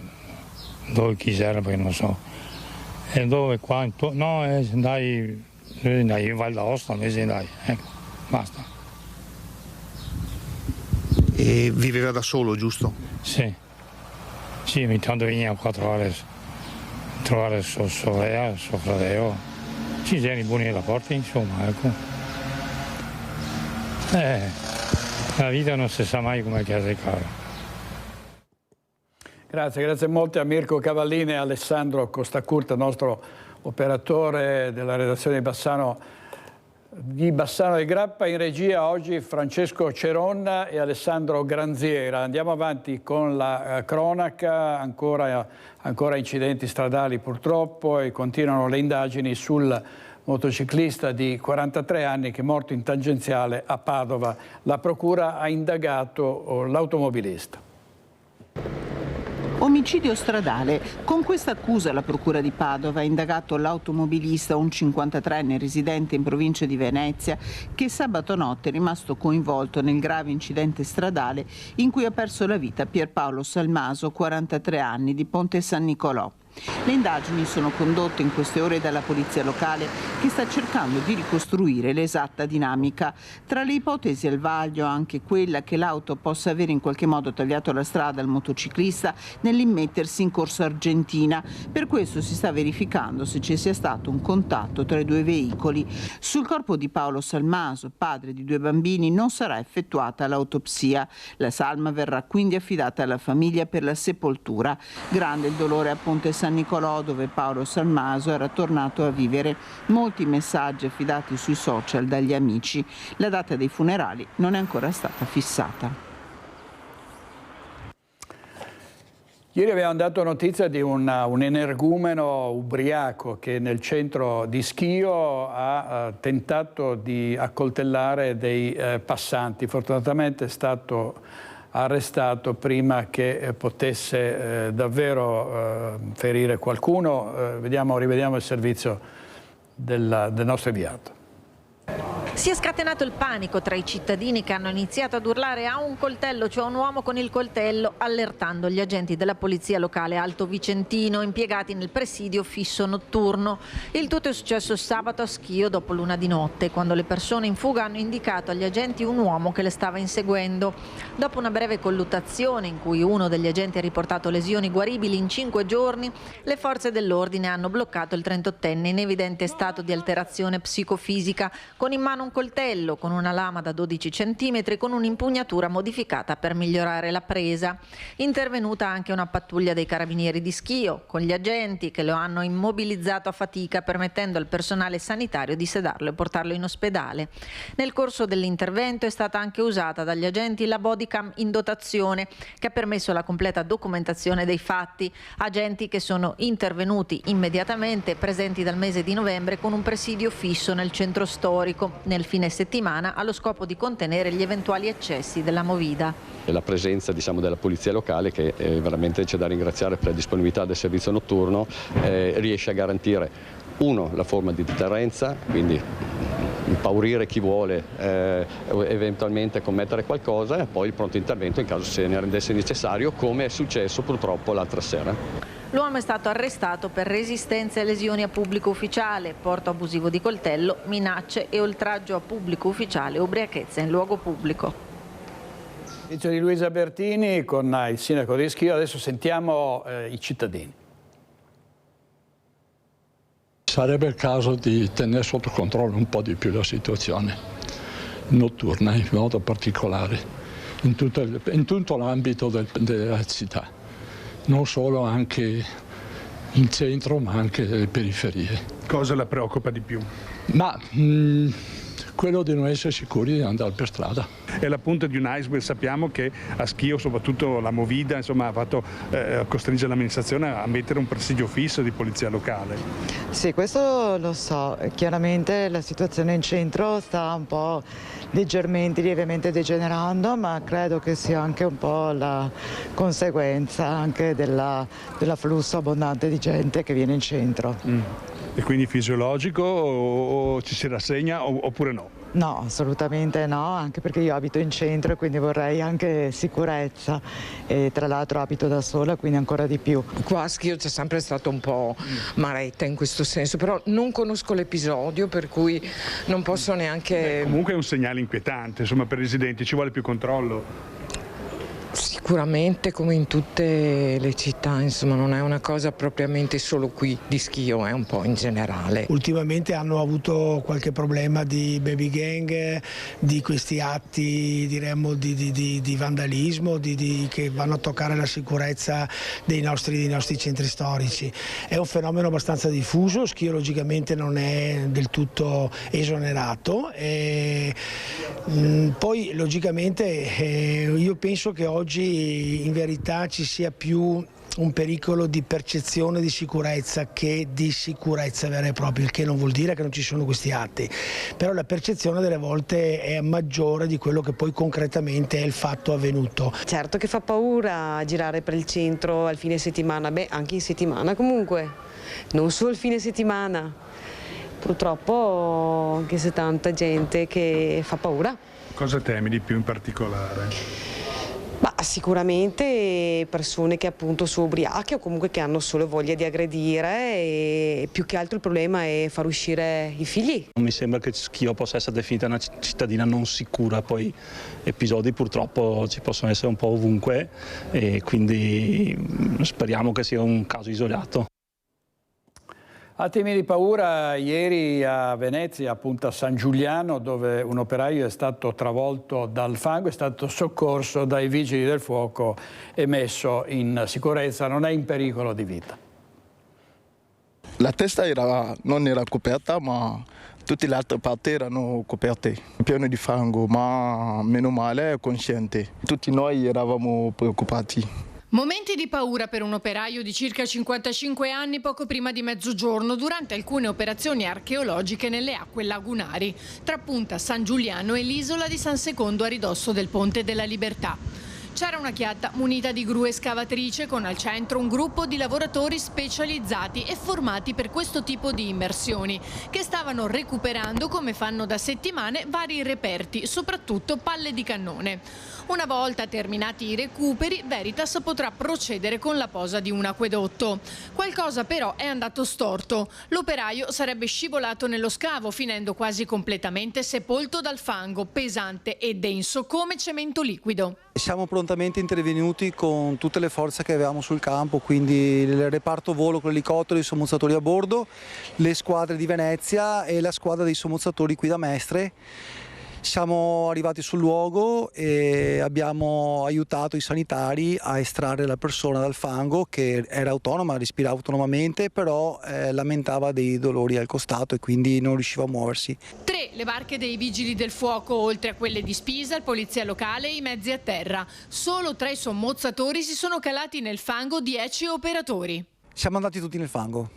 dove chi era, perché non so. E dove qua? No, andai in Val d'Aosta, ecco, basta. E viveva da solo, giusto? Sì, ogni tanto veniva qua a trovare suo fratello. Ci siamo buoni rapporti, insomma, ecco. La vita non si sa mai come casa è cara. Grazie molto a Mirko Cavallini e a Alessandro Costacurta, nostro operatore della redazione di Bassano e Grappa. In regia oggi Francesco Ceronna e Alessandro Granziera. Andiamo avanti con la cronaca, ancora incidenti stradali purtroppo, e continuano le indagini sul motociclista di 43 anni che è morto in tangenziale a Padova. La procura ha indagato l'automobilista. Omicidio stradale. Con questa accusa la Procura di Padova ha indagato l'automobilista, un 53enne residente in provincia di Venezia, che sabato notte è rimasto coinvolto nel grave incidente stradale in cui ha perso la vita Pierpaolo Salmaso, 43 anni, di Ponte San Nicolò. Le indagini sono condotte in queste ore dalla polizia locale, che sta cercando di ricostruire l'esatta dinamica. Tra le ipotesi al vaglio anche quella che l'auto possa avere in qualche modo tagliato la strada al motociclista nell'immettersi in Corso Argentina. Per questo si sta verificando se ci sia stato un contatto tra i due veicoli. Sul corpo di Paolo Salmaso, padre di 2 bambini, non sarà effettuata l'autopsia. La salma verrà quindi affidata alla famiglia per la sepoltura. Grande il dolore a Ponte San Nicolò, dove Paolo Salmaso era tornato a vivere. Molti messaggi affidati sui social dagli amici. La data dei funerali non è ancora stata fissata. Ieri abbiamo dato notizia di un energumeno ubriaco che nel centro di Schio ha tentato di accoltellare dei passanti. Fortunatamente è stato arrestato prima che potesse davvero ferire qualcuno. Rivediamo il servizio del nostro inviato. Si è scatenato il panico tra i cittadini che hanno iniziato ad urlare "ha un coltello", cioè un uomo con il coltello, allertando gli agenti della polizia locale Alto Vicentino impiegati nel presidio fisso notturno. Il tutto è successo sabato a Schio dopo l'una di notte, quando le persone in fuga hanno indicato agli agenti un uomo che le stava inseguendo. Dopo una breve colluttazione in cui uno degli agenti ha riportato lesioni guaribili in 5 giorni, le forze dell'ordine hanno bloccato il 38enne in evidente stato di alterazione psicofisica, con in mano un coltello con una lama da 12 cm con un'impugnatura modificata per migliorare la presa. Intervenuta anche una pattuglia dei carabinieri di Schio, con gli agenti che lo hanno immobilizzato a fatica, permettendo al personale sanitario di sedarlo e portarlo in ospedale. Nel corso dell'intervento è stata anche usata dagli agenti la bodycam in dotazione, che ha permesso la completa documentazione dei fatti. Agenti che sono intervenuti immediatamente, presenti dal mese di novembre con un presidio fisso nel centro storico nel fine settimana, allo scopo di contenere gli eventuali eccessi della movida. La presenza della polizia locale, che veramente c'è da ringraziare per la disponibilità del servizio notturno, riesce a garantire la forma di deterrenza, quindi impaurire chi vuole eventualmente commettere qualcosa, e poi il pronto intervento in caso se ne rendesse necessario, come è successo purtroppo l'altra sera. L'uomo è stato arrestato per resistenza e lesioni a pubblico ufficiale, porto abusivo di coltello, minacce e oltraggio a pubblico ufficiale, ubriachezza in luogo pubblico. Servizio di Luisa Bertini con il sindaco di Schio. Adesso sentiamo i cittadini. Sarebbe il caso di tenere sotto controllo un po' di più la situazione notturna, in modo particolare, in tutto l'ambito della città. Non solo, anche in centro, ma anche nelle periferie. Cosa la preoccupa di più? Quello di non essere sicuri di andare per strada. È la punta di un iceberg. Sappiamo che a Schio, soprattutto la Movida, ha fatto costringere l'amministrazione a mettere un presidio fisso di polizia locale. Sì, questo lo so. Chiaramente la situazione in centro sta un po' lievemente degenerando, ma credo che sia anche un po' la conseguenza anche dell'afflusso abbondante di gente che viene in centro. E quindi fisiologico o ci si rassegna oppure no? No, assolutamente no, anche perché io abito in centro e quindi vorrei anche sicurezza, e tra l'altro abito da sola, quindi ancora di più. Qua a Schio c'è sempre stato un po' maretta in questo senso, però non conosco l'episodio, per cui non posso neanche... Comunque è un segnale inquietante, per i residenti ci vuole più controllo. Sicuramente, come in tutte le città, insomma, non è una cosa propriamente solo qui di Schio, è un po' in generale. Ultimamente hanno avuto qualche problema di baby gang, di questi atti, diremmo, di vandalismo, che vanno a toccare la sicurezza dei nostri centri storici. È un fenomeno abbastanza diffuso, Schio logicamente non è del tutto esonerato. Poi logicamente io penso che oggi in verità ci sia più un pericolo di percezione di sicurezza che di sicurezza vera e propria, il che non vuol dire che non ci sono questi atti, però la percezione delle volte è maggiore di quello che poi concretamente è il fatto avvenuto. Certo che fa paura girare per il centro al fine settimana, anche in settimana comunque, non solo il fine settimana, purtroppo anche se tanta gente che fa paura. Cosa temi di più in particolare? Sicuramente persone che appunto sono ubriache o comunque che hanno solo voglia di aggredire, e più che altro il problema è far uscire i figli. Mi sembra che Schio possa essere definita una cittadina non sicura, poi episodi purtroppo ci possono essere un po' ovunque e quindi speriamo che sia un caso isolato. Attimi di paura ieri a Venezia, appunto a San Giuliano, dove un operaio è stato travolto dal fango, è stato soccorso dai vigili del fuoco e messo in sicurezza, non è in pericolo di vita. La testa non era coperta, ma tutte le altre parti erano coperte, piene di fango, ma meno male è consciente. Tutti noi eravamo preoccupati. Momenti di paura per un operaio di circa 55 anni poco prima di mezzogiorno durante alcune operazioni archeologiche nelle acque lagunari tra Punta San Giuliano e l'isola di San Secondo a ridosso del Ponte della Libertà. C'era una chiatta munita di gru escavatrice con al centro un gruppo di lavoratori specializzati e formati per questo tipo di immersioni che stavano recuperando, come fanno da settimane, vari reperti, soprattutto palle di cannone. Una volta terminati i recuperi, Veritas potrà procedere con la posa di un acquedotto. Qualcosa però è andato storto. L'operaio sarebbe scivolato nello scavo, finendo quasi completamente sepolto dal fango, pesante e denso come cemento liquido. Siamo prontamente intervenuti con tutte le forze che avevamo sul campo, quindi il reparto volo con l'elicottero e i sommozzatori a bordo, le squadre di Venezia e la squadra dei sommozzatori qui da Mestre. Siamo arrivati sul luogo e abbiamo aiutato i sanitari a estrarre la persona dal fango, che era autonoma, respirava autonomamente, però lamentava dei dolori al costato e quindi non riusciva a muoversi. 3 le barche dei vigili del fuoco, oltre a quelle di Spisa, il polizia locale e i mezzi a terra. Solo tra i sommozzatori si sono calati nel fango 10 operatori. Siamo andati tutti nel fango.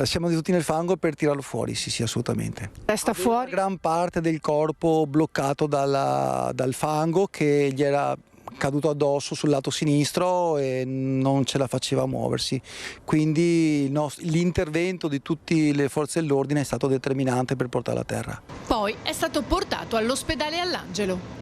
Siamo tutti nel fango per tirarlo fuori, sì, assolutamente. Resta fuori? Gran parte del corpo bloccato dal fango che gli era caduto addosso sul lato sinistro e non ce la faceva muoversi. Quindi l'intervento di tutte le forze dell'ordine è stato determinante per portarlo a terra. Poi è stato portato all'ospedale All'Angelo.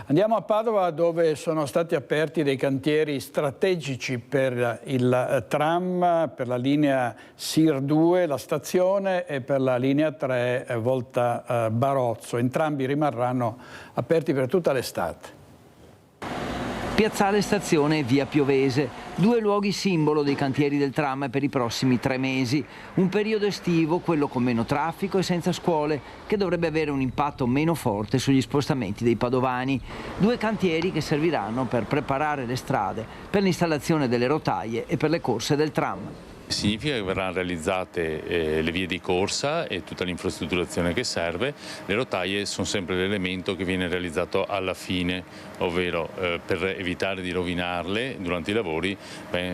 Andiamo a Padova, dove sono stati aperti dei cantieri strategici per il tram, per la linea SIR 2, la stazione, e per la linea 3 Volta Barozzo. Entrambi rimarranno aperti per tutta l'estate. Piazzale Stazione e Via Piovese, 2 luoghi simbolo dei cantieri del tram per i prossimi 3 mesi. Un periodo estivo, quello con meno traffico e senza scuole, che dovrebbe avere un impatto meno forte sugli spostamenti dei padovani. 2 cantieri che serviranno per preparare le strade per l'installazione delle rotaie e per le corse del tram. Significa che verranno realizzate le vie di corsa e tutta l'infrastrutturazione che serve. Le rotaie sono sempre l'elemento che viene realizzato alla fine, ovvero per evitare di rovinarle durante i lavori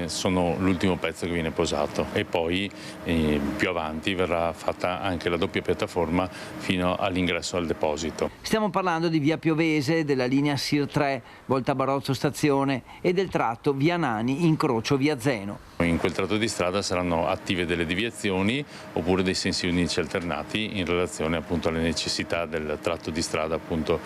sono l'ultimo pezzo che viene posato, e poi più avanti verrà fatta anche la doppia piattaforma fino all'ingresso al deposito. Stiamo parlando di Via Piovese, della linea SIR 3, Volta Barozzo Stazione, e del tratto Via Nani, incrocio Via Zeno. In quel tratto di strada saranno attive delle deviazioni oppure dei sensi unici alternati in relazione appunto alle necessità del tratto di strada appunto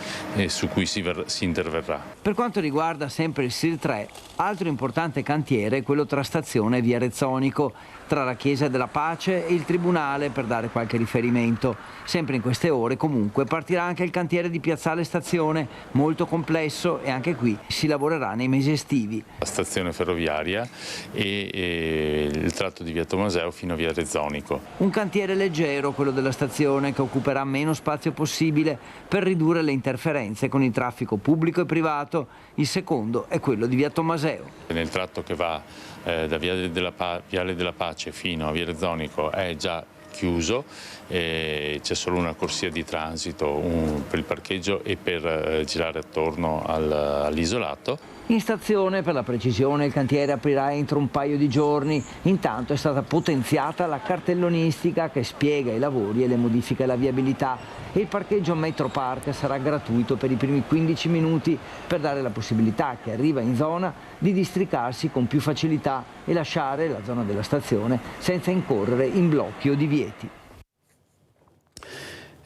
su cui si interverrà. Per quanto riguarda sempre il SIR 3, altro importante cantiere è quello tra stazione e via Rezzonico, tra la Chiesa della Pace e il Tribunale, per dare qualche riferimento. Sempre in queste ore comunque partirà anche il cantiere di Piazzale Stazione, molto complesso, e anche qui si lavorerà nei mesi estivi. La stazione ferroviaria e il tratto di via Tomaseo fino a via Rezzonico. Un cantiere leggero, quello della stazione, che occuperà meno spazio possibile per ridurre le interferenze con il traffico pubblico e privato. Il secondo è quello di via Tomaseo. Nel tratto che va da Viale della Pace fino a via Rezzonico è già chiuso, c'è solo una corsia di transito per il parcheggio e per girare attorno all'isolato. In stazione, per la precisione, il cantiere aprirà entro un paio di giorni. Intanto è stata potenziata la cartellonistica che spiega i lavori e le modifiche alla viabilità, e il parcheggio Metro Park sarà gratuito per i primi 15 minuti per dare la possibilità a chi arriva in zona di districarsi con più facilità e lasciare la zona della stazione senza incorrere in blocchi o divieti.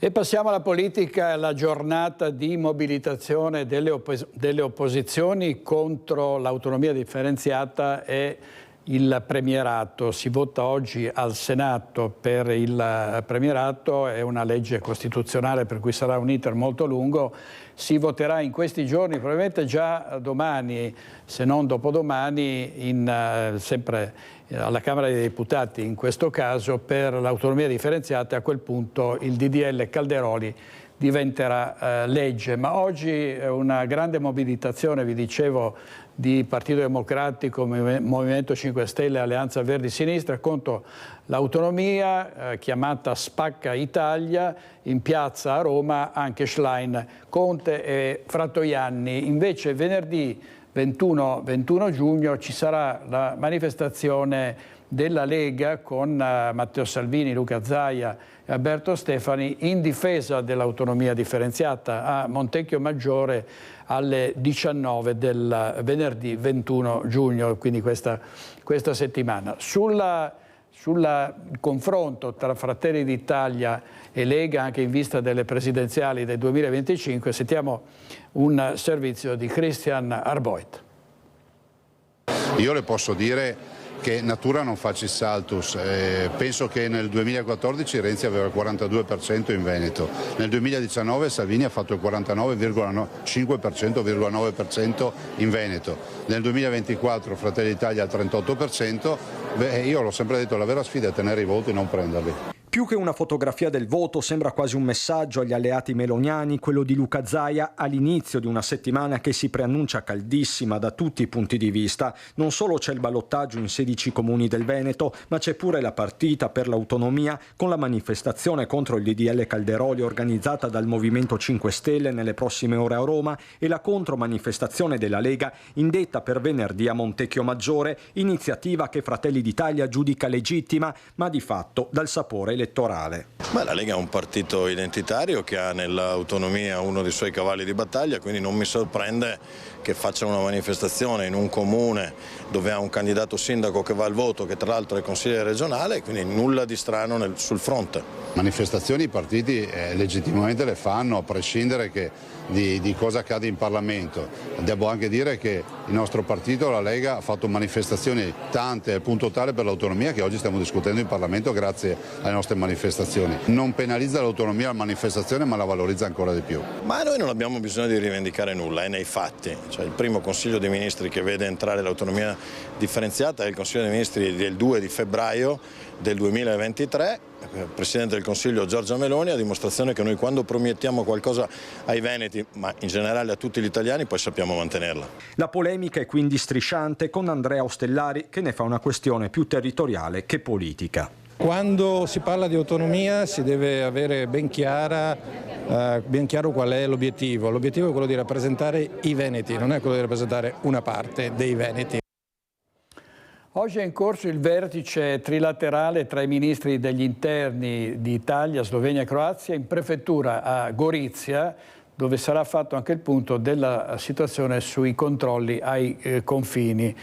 E passiamo alla politica, alla giornata di mobilitazione delle opposizioni contro l'autonomia differenziata e il premierato. Si vota oggi al Senato per il premierato, è una legge costituzionale per cui sarà un iter molto lungo. Si voterà in questi giorni, probabilmente già domani, se non dopodomani, sempre alla Camera dei Deputati, in questo caso per l'autonomia differenziata. A quel punto il DDL Calderoli diventerà legge. Ma oggi una grande mobilitazione, vi dicevo, di Partito Democratico, Movimento 5 Stelle, Alleanza Verdi Sinistra contro l'autonomia, chiamata Spacca Italia, in piazza a Roma anche Schlein, Conte e Fratoianni. Invece venerdì 21 giugno ci sarà la manifestazione della Lega con Matteo Salvini, Luca Zaia e Alberto Stefani in difesa dell'autonomia differenziata a Montecchio Maggiore alle 19 del venerdì 21 giugno, quindi questa settimana. Sul confronto tra Fratelli d'Italia e Lega, anche in vista delle presidenziali del 2025, sentiamo un servizio di Christian Arboit. Io le posso dire che natura non faccia il saltus. Penso che nel 2014 Renzi aveva il 42% in Veneto, nel 2019 Salvini ha fatto il 49,5% in Veneto, nel 2024 Fratelli d'Italia al 38%. Io l'ho sempre detto, la vera sfida è tenere i voti, non prenderli. Più che una fotografia del voto, sembra quasi un messaggio agli alleati meloniani, quello di Luca Zaia all'inizio di una settimana che si preannuncia caldissima da tutti i punti di vista. Non solo c'è il ballottaggio in 16 comuni del Veneto, ma c'è pure la partita per l'autonomia con la manifestazione contro il DDL Calderoli organizzata dal Movimento 5 Stelle nelle prossime ore a Roma e la contromanifestazione della Lega indetta per venerdì a Montecchio Maggiore, iniziativa che Fratelli d'Italia giudica legittima, ma di fatto dal sapore elettorale. La Lega è un partito identitario che ha nell'autonomia uno dei suoi cavalli di battaglia, quindi non mi sorprende che faccia una manifestazione in un comune dove ha un candidato sindaco che va al voto, che tra l'altro è consigliere regionale, quindi nulla di strano sul fronte. Manifestazioni i partiti legittimamente le fanno, a prescindere di cosa accade in Parlamento. Devo anche dire che il nostro partito, la Lega, ha fatto manifestazioni tante al punto tale per l'autonomia che oggi stiamo discutendo in Parlamento grazie alle nostre manifestazioni. Non penalizza l'autonomia la manifestazione, ma la valorizza ancora di più. Ma noi non abbiamo bisogno di rivendicare nulla, è nei fatti. Cioè, il primo Consiglio dei Ministri che vede entrare l'autonomia differenziata è il Consiglio dei Ministri del 2 di febbraio del 2023. Il Presidente del Consiglio Giorgia Meloni, a dimostrazione che noi quando promettiamo qualcosa ai veneti, ma in generale a tutti gli italiani, poi sappiamo mantenerla. La polemica è quindi strisciante, con Andrea Ostellari che ne fa una questione più territoriale che politica. Quando si parla di autonomia si deve avere ben chiaro qual è l'obiettivo. L'obiettivo è quello di rappresentare i veneti, non è quello di rappresentare una parte dei veneti. Oggi è in corso il vertice trilaterale tra i ministri degli interni di Italia, Slovenia e Croazia in prefettura a Gorizia, dove sarà fatto anche il punto della situazione sui controlli ai confini.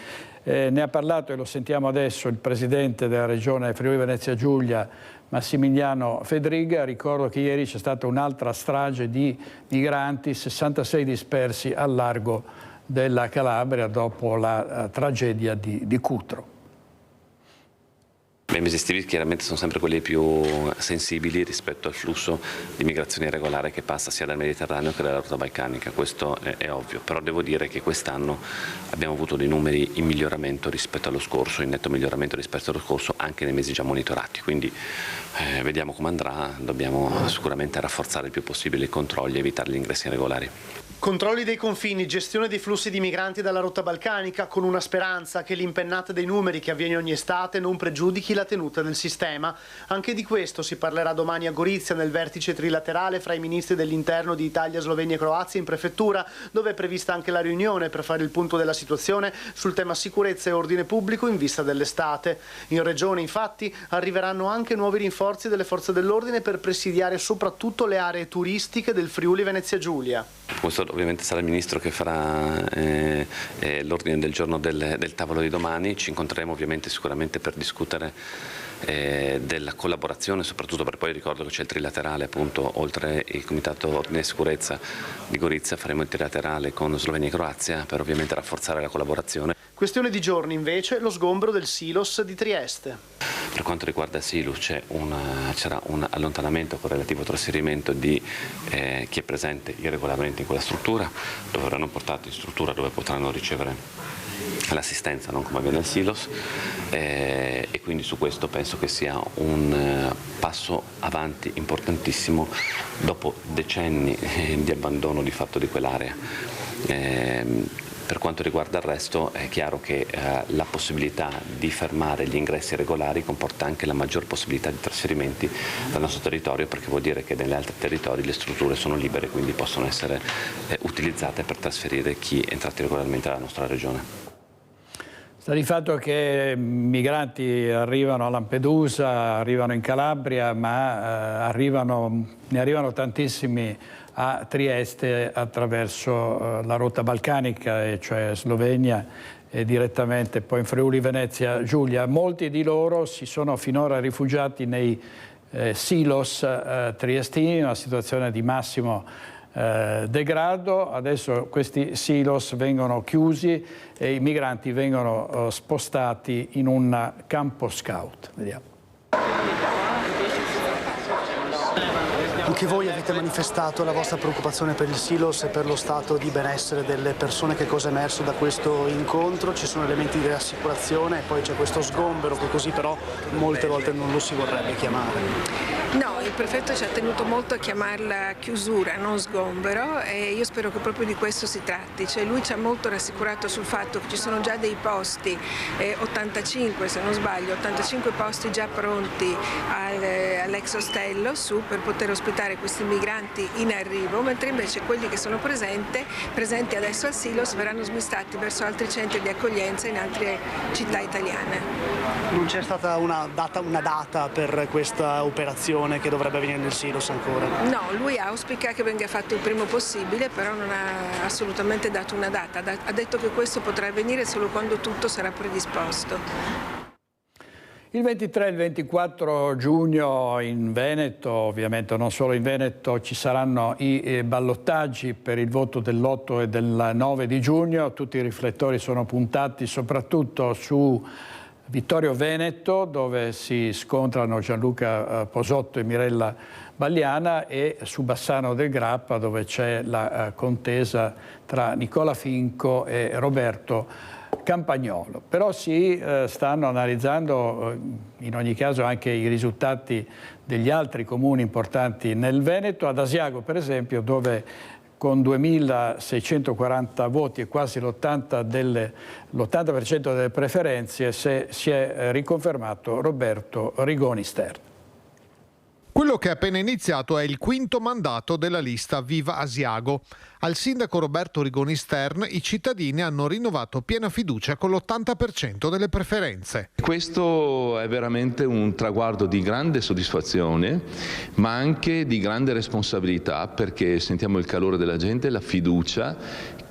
Ne ha parlato, e lo sentiamo adesso, il presidente della regione Friuli Venezia Giulia, Massimiliano Fedriga. Ricordo che ieri c'è stata un'altra strage di migranti, 66 dispersi al largo della Calabria dopo la tragedia di Cutro. I mesi estivi chiaramente sono sempre quelli più sensibili rispetto al flusso di migrazione irregolare che passa sia dal Mediterraneo che dalla rotta balcanica, questo è ovvio, però devo dire che quest'anno abbiamo avuto dei numeri in miglioramento rispetto allo scorso, in netto miglioramento rispetto allo scorso anche nei mesi già monitorati, quindi vediamo come andrà, dobbiamo sicuramente rafforzare il più possibile i controlli e evitare gli ingressi irregolari. Controlli dei confini, gestione dei flussi di migranti dalla rotta balcanica, con una speranza che l'impennata dei numeri che avviene ogni estate non pregiudichi la tenuta del sistema. Anche di questo si parlerà domani a Gorizia nel vertice trilaterale fra i ministri dell'interno di Italia, Slovenia e Croazia in prefettura, dove è prevista anche la riunione per fare il punto della situazione sul tema sicurezza e ordine pubblico in vista dell'estate. In regione infatti arriveranno anche nuovi rinforzi delle forze dell'ordine per presidiare soprattutto le aree turistiche del Friuli Venezia Giulia. Questo ovviamente sarà il Ministro che farà l'ordine del giorno del tavolo di domani. Ci incontreremo ovviamente sicuramente per discutere della collaborazione, soprattutto perché poi ricordo che c'è il trilaterale, appunto, oltre il Comitato Ordine e Sicurezza di Gorizia faremo il trilaterale con Slovenia e Croazia per ovviamente rafforzare la collaborazione. Questione di giorni invece lo sgombero del Silos di Trieste. Per quanto riguarda il Silos c'era un allontanamento con relativo trasferimento di chi è presente irregolarmente in quella struttura, dove verranno portati in struttura dove potranno ricevere l'assistenza, non come avviene al Silos, e quindi su questo penso che sia un passo avanti importantissimo dopo decenni di abbandono di fatto di quell'area. Per quanto riguarda il resto è chiaro che la possibilità di fermare gli ingressi regolari comporta anche la maggior possibilità di trasferimenti dal nostro territorio, perché vuol dire che negli altri territori le strutture sono libere, quindi possono essere utilizzate per trasferire chi è entrato regolarmente alla nostra regione. Sta di fatto che migranti arrivano a Lampedusa, arrivano in Calabria, ma ne arrivano tantissimi a Trieste attraverso la rotta balcanica, cioè Slovenia, e direttamente poi in Friuli Venezia Giulia. Molti di loro si sono finora rifugiati nei silos triestini, una situazione di massimo degrado. Adesso questi silos vengono chiusi e i migranti vengono spostati in un campo scout. Vediamo. Anche voi avete manifestato la vostra preoccupazione per il Silos e per lo stato di benessere delle persone. Che cosa è emerso da questo incontro? Ci sono elementi di rassicurazione e poi c'è questo sgombero che così però molte volte non lo si vorrebbe chiamare. No, il prefetto ci ha tenuto molto a chiamarla chiusura, non sgombero, e io spero che proprio di questo si tratti. Cioè, lui ci ha molto rassicurato sul fatto che ci sono già dei posti, 85 se non sbaglio, 85 posti già pronti all'ex ostello su per poter ospitare questi migranti in arrivo, mentre invece quelli che sono presenti adesso al Silos verranno smistati verso altri centri di accoglienza in altre città italiane. Non c'è stata una data per questa operazione che dovrebbe avvenire nel Silos ancora? No, lui auspica che venga fatto il primo possibile, però non ha assolutamente dato una data. Ha detto che questo potrà avvenire solo quando tutto sarà predisposto. Il 23 e il 24 giugno in Veneto, ovviamente non solo in Veneto, ci saranno i ballottaggi per il voto dell'8 e del 9 di giugno. Tutti i riflettori sono puntati soprattutto su Vittorio Veneto, dove si scontrano Gianluca Posotto e Mirella Balliana, e su Bassano del Grappa, dove c'è la contesa tra Nicola Finco e Roberto Campagnolo. Però si stanno analizzando in ogni caso anche i risultati degli altri comuni importanti nel Veneto, ad Asiago per esempio, dove con 2.640 voti e quasi l'80% delle preferenze si è riconfermato Roberto Rigoni Stern. Quello che è appena iniziato è il quinto mandato della lista Viva Asiago. Al sindaco Roberto Rigoni Stern i cittadini hanno rinnovato piena fiducia con l'80% delle preferenze. Questo è veramente un traguardo di grande soddisfazione, ma anche di grande responsabilità, perché sentiamo il calore della gente e la fiducia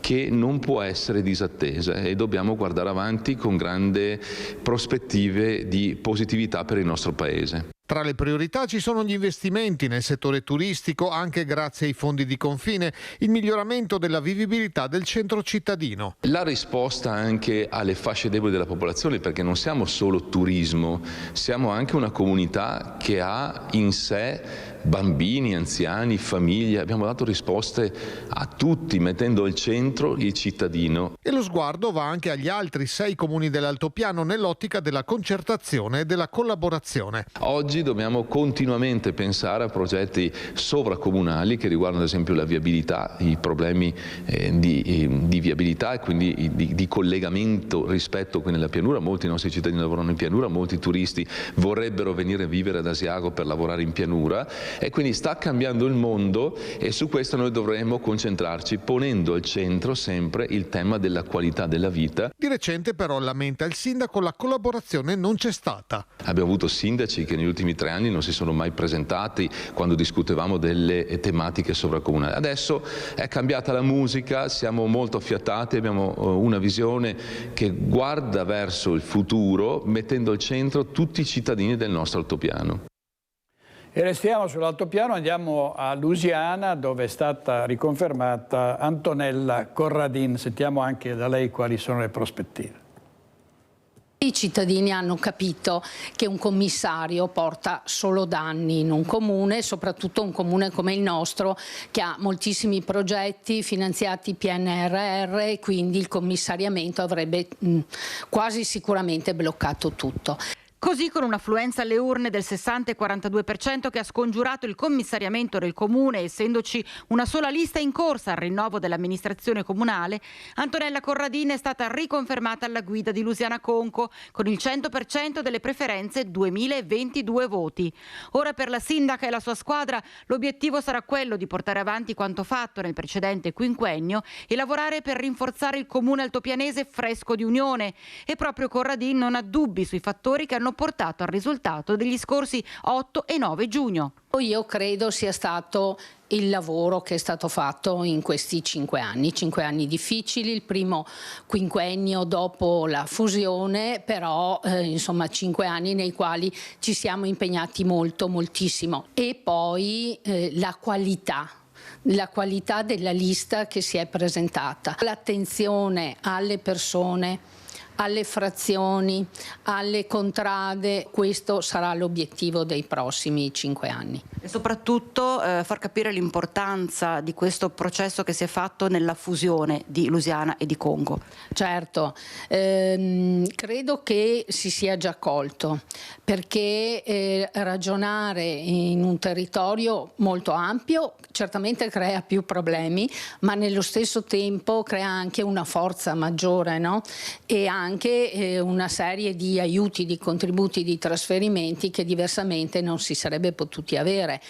che non può essere disattesa e dobbiamo guardare avanti con grandi prospettive di positività per il nostro Paese. Tra le priorità ci sono gli investimenti nel settore turistico, anche grazie ai fondi di confine, il miglioramento della vivibilità del centro cittadino. La risposta anche alle fasce deboli della popolazione, perché non siamo solo turismo, siamo anche una comunità che ha in sé bambini, anziani, famiglie. Abbiamo dato risposte a tutti, mettendo al centro il cittadino. E lo sguardo va anche agli altri 6 comuni dell'Altopiano nell'ottica della concertazione e della collaborazione. Oggi dobbiamo continuamente pensare a progetti sovracomunali che riguardano ad esempio la viabilità, i problemi di viabilità e quindi di collegamento rispetto qui nella pianura. Molti nostri cittadini lavorano in pianura, molti turisti vorrebbero venire a vivere ad Asiago per lavorare in pianura, e quindi sta cambiando il mondo e su questo noi dovremmo concentrarci, ponendo al centro sempre il tema della qualità della vita. Di recente però, lamenta il sindaco, la collaborazione non c'è stata. Abbiamo avuto sindaci che negli ultimi 3 anni non si sono mai presentati quando discutevamo delle tematiche sovracomunali. Adesso è cambiata la musica, siamo molto affiatati, abbiamo una visione che guarda verso il futuro, mettendo al centro tutti i cittadini del nostro altopiano. E restiamo sull'altopiano, andiamo a Lusiana, dove è stata riconfermata Antonella Corradin. Sentiamo anche da lei quali sono le prospettive. I cittadini hanno capito che un commissario porta solo danni in un comune, soprattutto un comune come il nostro che ha moltissimi progetti finanziati PNRR, e quindi il commissariamento avrebbe quasi sicuramente bloccato tutto. Così, con un'affluenza alle urne del 60,42% che ha scongiurato il commissariamento del comune, essendoci una sola lista in corsa al rinnovo dell'amministrazione comunale, Antonella Corradin è stata riconfermata alla guida di Lusiana Conco con il 100% delle preferenze, 2022 voti. Ora per la sindaca e la sua squadra l'obiettivo sarà quello di portare avanti quanto fatto nel precedente quinquennio e lavorare per rinforzare il comune altopianese fresco di unione. E proprio Corradin non ha dubbi sui fattori che hanno portato al risultato degli scorsi 8 e 9 giugno. Io credo sia stato il lavoro che è stato fatto in questi 5 anni difficili, il primo quinquennio dopo la fusione, però insomma 5 anni nei quali ci siamo impegnati moltissimo. E poi la qualità della lista che si è presentata, l'attenzione alle persone, alle frazioni, alle contrade, questo sarà l'obiettivo dei prossimi 5 anni. E soprattutto far capire l'importanza di questo processo che si è fatto nella fusione di Lusiana e di Conco. Certo, credo che si sia già colto, perché ragionare in un territorio molto ampio certamente crea più problemi, ma nello stesso tempo crea anche una forza maggiore, no? E anche una serie di aiuti, di contributi, di trasferimenti che diversamente non si sarebbe potuti avere.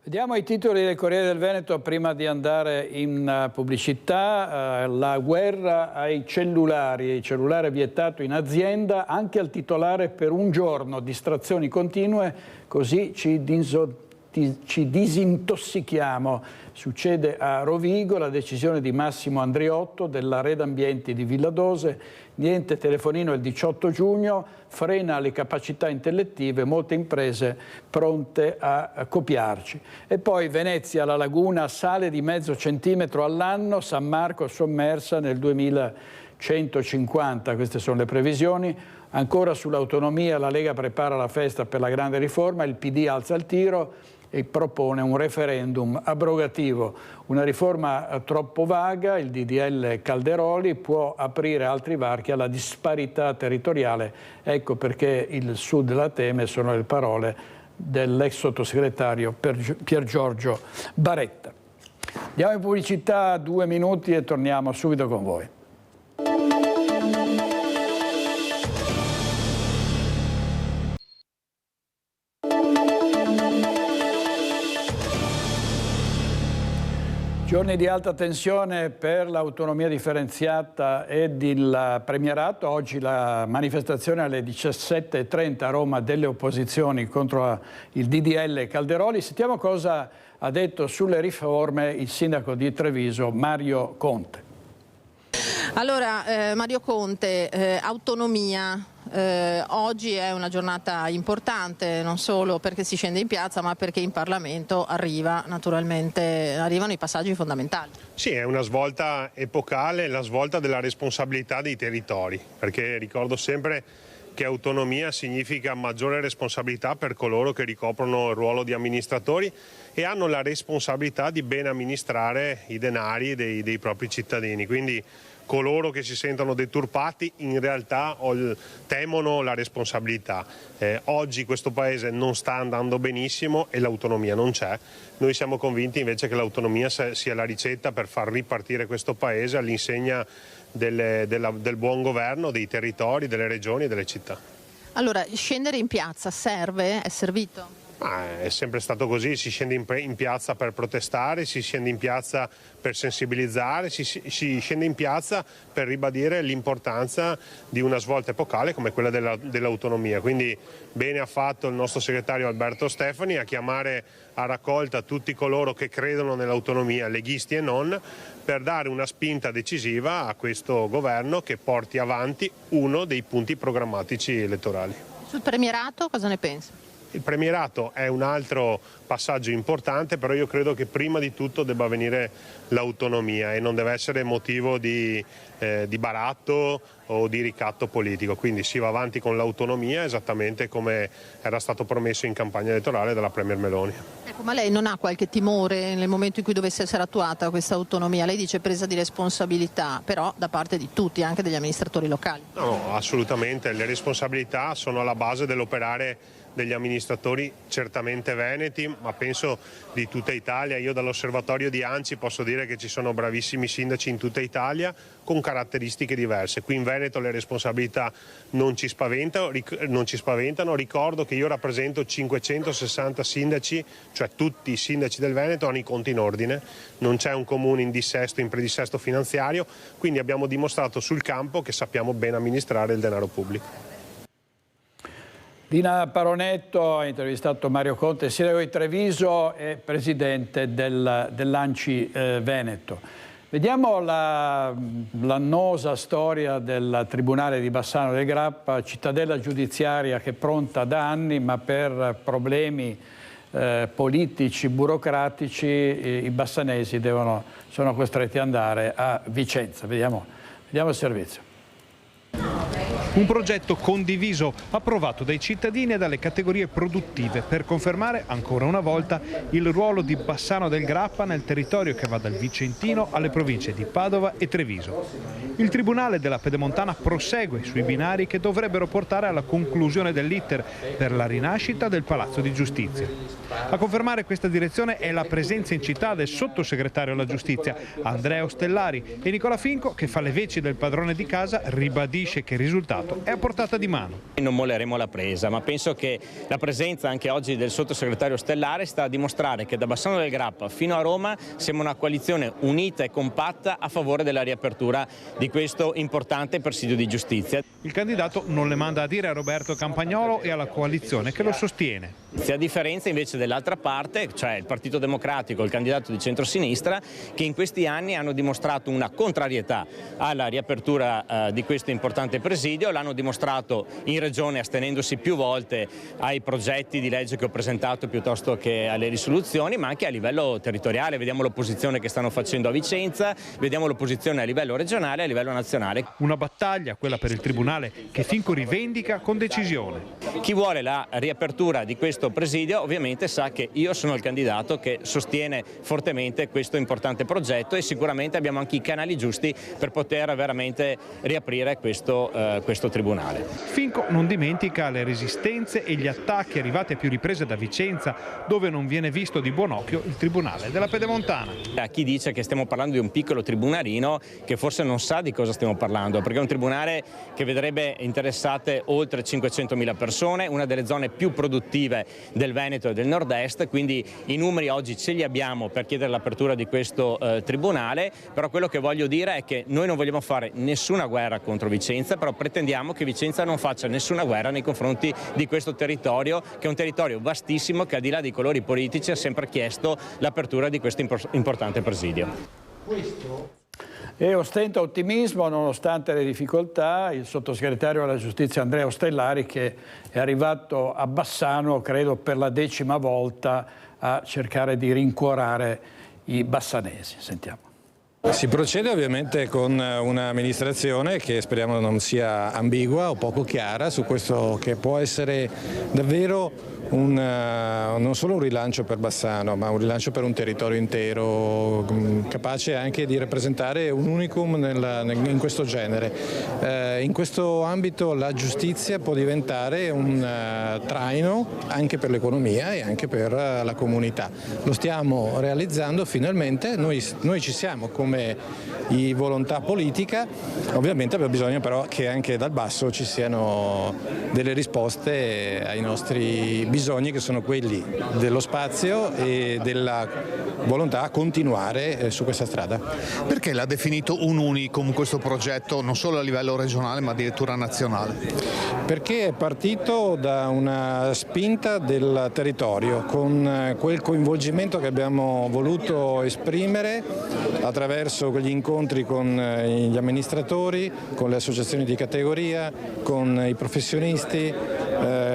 Vediamo i titoli del Corriere del Veneto prima di andare in pubblicità. La guerra ai cellulari, il cellulare vietato in azienda anche al titolare per un giorno, distrazioni continue, così ci disintossichiamo. Succede a Rovigo, la decisione di Massimo Andriotto della Red Ambienti di Villadose, niente telefonino il 18 giugno, frena le capacità intellettive, molte imprese pronte a copiarci. E poi Venezia, la laguna sale di mezzo centimetro all'anno, San Marco sommersa nel 2150, queste sono le previsioni. Ancora sull'autonomia la Lega prepara la festa per la grande riforma, il PD alza il tiro e propone un referendum abrogativo. Una riforma troppo vaga, il DDL Calderoli può aprire altri varchi alla disparità territoriale. Ecco perché il Sud la teme, sono le parole dell'ex sottosegretario Pier Giorgio Baretta. Andiamo in pubblicità, 2 minuti e torniamo subito con voi. Giorni di alta tensione per l'autonomia differenziata ed il premierato. Oggi la manifestazione alle 17:30 a Roma delle opposizioni contro il DDL Calderoli. Sentiamo cosa ha detto sulle riforme il sindaco di Treviso, Mario Conte. Allora, Mario Conte, autonomia. Oggi è una giornata importante, non solo perché si scende in piazza, ma perché in Parlamento arrivano i passaggi fondamentali. Sì, è una svolta epocale, la svolta della responsabilità dei territori, perché ricordo sempre che autonomia significa maggiore responsabilità per coloro che ricoprono il ruolo di amministratori e hanno la responsabilità di ben amministrare i denari dei propri cittadini. Quindi coloro che si sentono deturpati in realtà temono la responsabilità. Oggi questo Paese non sta andando benissimo e l'autonomia non c'è. Noi siamo convinti invece che l'autonomia sia la ricetta per far ripartire questo Paese all'insegna del buon governo dei territori, delle regioni e delle città. Allora, scendere in piazza serve? È servito? È sempre stato così, si scende in piazza per protestare, si scende in piazza per sensibilizzare, si scende in piazza per ribadire l'importanza di una svolta epocale come quella dell'autonomia. Quindi bene ha fatto il nostro segretario Alberto Stefani a chiamare a raccolta tutti coloro che credono nell'autonomia, leghisti e non, per dare una spinta decisiva a questo governo che porti avanti uno dei punti programmatici elettorali. Sul premierato cosa ne pensi? Il premierato è un altro passaggio importante, però io credo che prima di tutto debba venire l'autonomia e non deve essere motivo di baratto o di ricatto politico. Quindi si va avanti con l'autonomia esattamente come era stato promesso in campagna elettorale dalla Premier Meloni. Ecco, ma lei non ha qualche timore nel momento in cui dovesse essere attuata questa autonomia? Lei dice presa di responsabilità, però da parte di tutti, anche degli amministratori locali. No, assolutamente. Le responsabilità sono alla base dell'operare degli amministratori certamente veneti, ma penso di tutta Italia. Io dall'osservatorio di ANCI posso dire che ci sono bravissimi sindaci in tutta Italia con caratteristiche diverse. Qui in Veneto le responsabilità non ci spaventano. Ricordo che io rappresento 560 sindaci, cioè tutti i sindaci del Veneto hanno i conti in ordine, non c'è un comune in dissesto, in predissesto finanziario, quindi abbiamo dimostrato sul campo che sappiamo ben amministrare il denaro pubblico. Dina Paronetto ha intervistato Mario Conte, sindaco di Treviso e presidente dell'ANCI Veneto. Vediamo l'annosa storia del Tribunale di Bassano del Grappa, cittadella giudiziaria che è pronta da anni, ma per problemi politici, burocratici, i bassanesi sono costretti ad andare a Vicenza. Vediamo il servizio. Un progetto condiviso, approvato dai cittadini e dalle categorie produttive per confermare ancora una volta il ruolo di Bassano del Grappa nel territorio che va dal Vicentino alle province di Padova e Treviso. Il Tribunale della Pedemontana prosegue sui binari che dovrebbero portare alla conclusione dell'iter per la rinascita del Palazzo di Giustizia. A confermare questa direzione è la presenza in città del sottosegretario alla Giustizia, Andrea Ostellari, e Nicola Finco, che fa le veci del padrone di casa, ribadisce che il risultato è a portata di mano. Non molleremo la presa, ma penso che la presenza anche oggi del sottosegretario Stellari sta a dimostrare che da Bassano del Grappa fino a Roma siamo una coalizione unita e compatta a favore della riapertura di questo importante presidio di giustizia. Il candidato non le manda a dire a Roberto Campagnolo e alla coalizione che lo sostiene. A differenza invece dell'altra parte, cioè il Partito Democratico, il candidato di centrosinistra, che in questi anni hanno dimostrato una contrarietà alla riapertura di questo importante presidio, l'hanno dimostrato in Regione astenendosi più volte ai progetti di legge che ho presentato piuttosto che alle risoluzioni, ma anche a livello territoriale. Vediamo l'opposizione che stanno facendo a Vicenza, vediamo l'opposizione a livello regionale e a livello nazionale. Una battaglia, quella per il Tribunale, che Finco rivendica con decisione. Chi vuole la riapertura di questo presidio ovviamente sa che io sono il candidato che sostiene fortemente questo importante progetto e sicuramente abbiamo anche i canali giusti per poter veramente riaprire questo tribunale. Finco non dimentica le resistenze e gli attacchi arrivati a più riprese da Vicenza, dove non viene visto di buon occhio il Tribunale della Pedemontana. A chi dice che stiamo parlando di un piccolo tribunalino che forse non sa di cosa stiamo parlando, perché è un tribunale che vedrebbe interessate oltre 500.000 persone, una delle zone più produttive del Veneto e del Nord-Est, quindi i numeri oggi ce li abbiamo per chiedere l'apertura di questo tribunale, però quello che voglio dire è che noi non vogliamo fare nessuna guerra contro Vicenza, però pretendiamo che Vicenza non faccia nessuna guerra nei confronti di questo territorio, che è un territorio vastissimo che al di là dei colori politici ha sempre chiesto l'apertura di questo importante presidio. E ostenta ottimismo nonostante le difficoltà il sottosegretario alla giustizia Andrea Ostellari, che è arrivato a Bassano, credo per la 10ª volta, a cercare di rincuorare i bassanesi. Sentiamo. Si procede ovviamente con un'amministrazione che speriamo non sia ambigua o poco chiara su questo che può essere davvero non solo un rilancio per Bassano, ma un rilancio per un territorio intero, capace anche di rappresentare un unicum in questo genere. In questo ambito la giustizia può diventare un traino anche per l'economia e anche per la comunità. Lo stiamo realizzando finalmente, noi ci siamo come volontà politica, ovviamente abbiamo bisogno però che anche dal basso ci siano delle risposte ai nostri bisogni, che sono quelli dello spazio e della volontà a continuare su questa strada. Perché l'ha definito un unicum questo progetto, non solo a livello regionale ma addirittura nazionale? Perché è partito da una spinta del territorio, con quel coinvolgimento che abbiamo voluto esprimere attraverso quegli incontri con gli amministratori, con le associazioni di categoria, con i professionisti,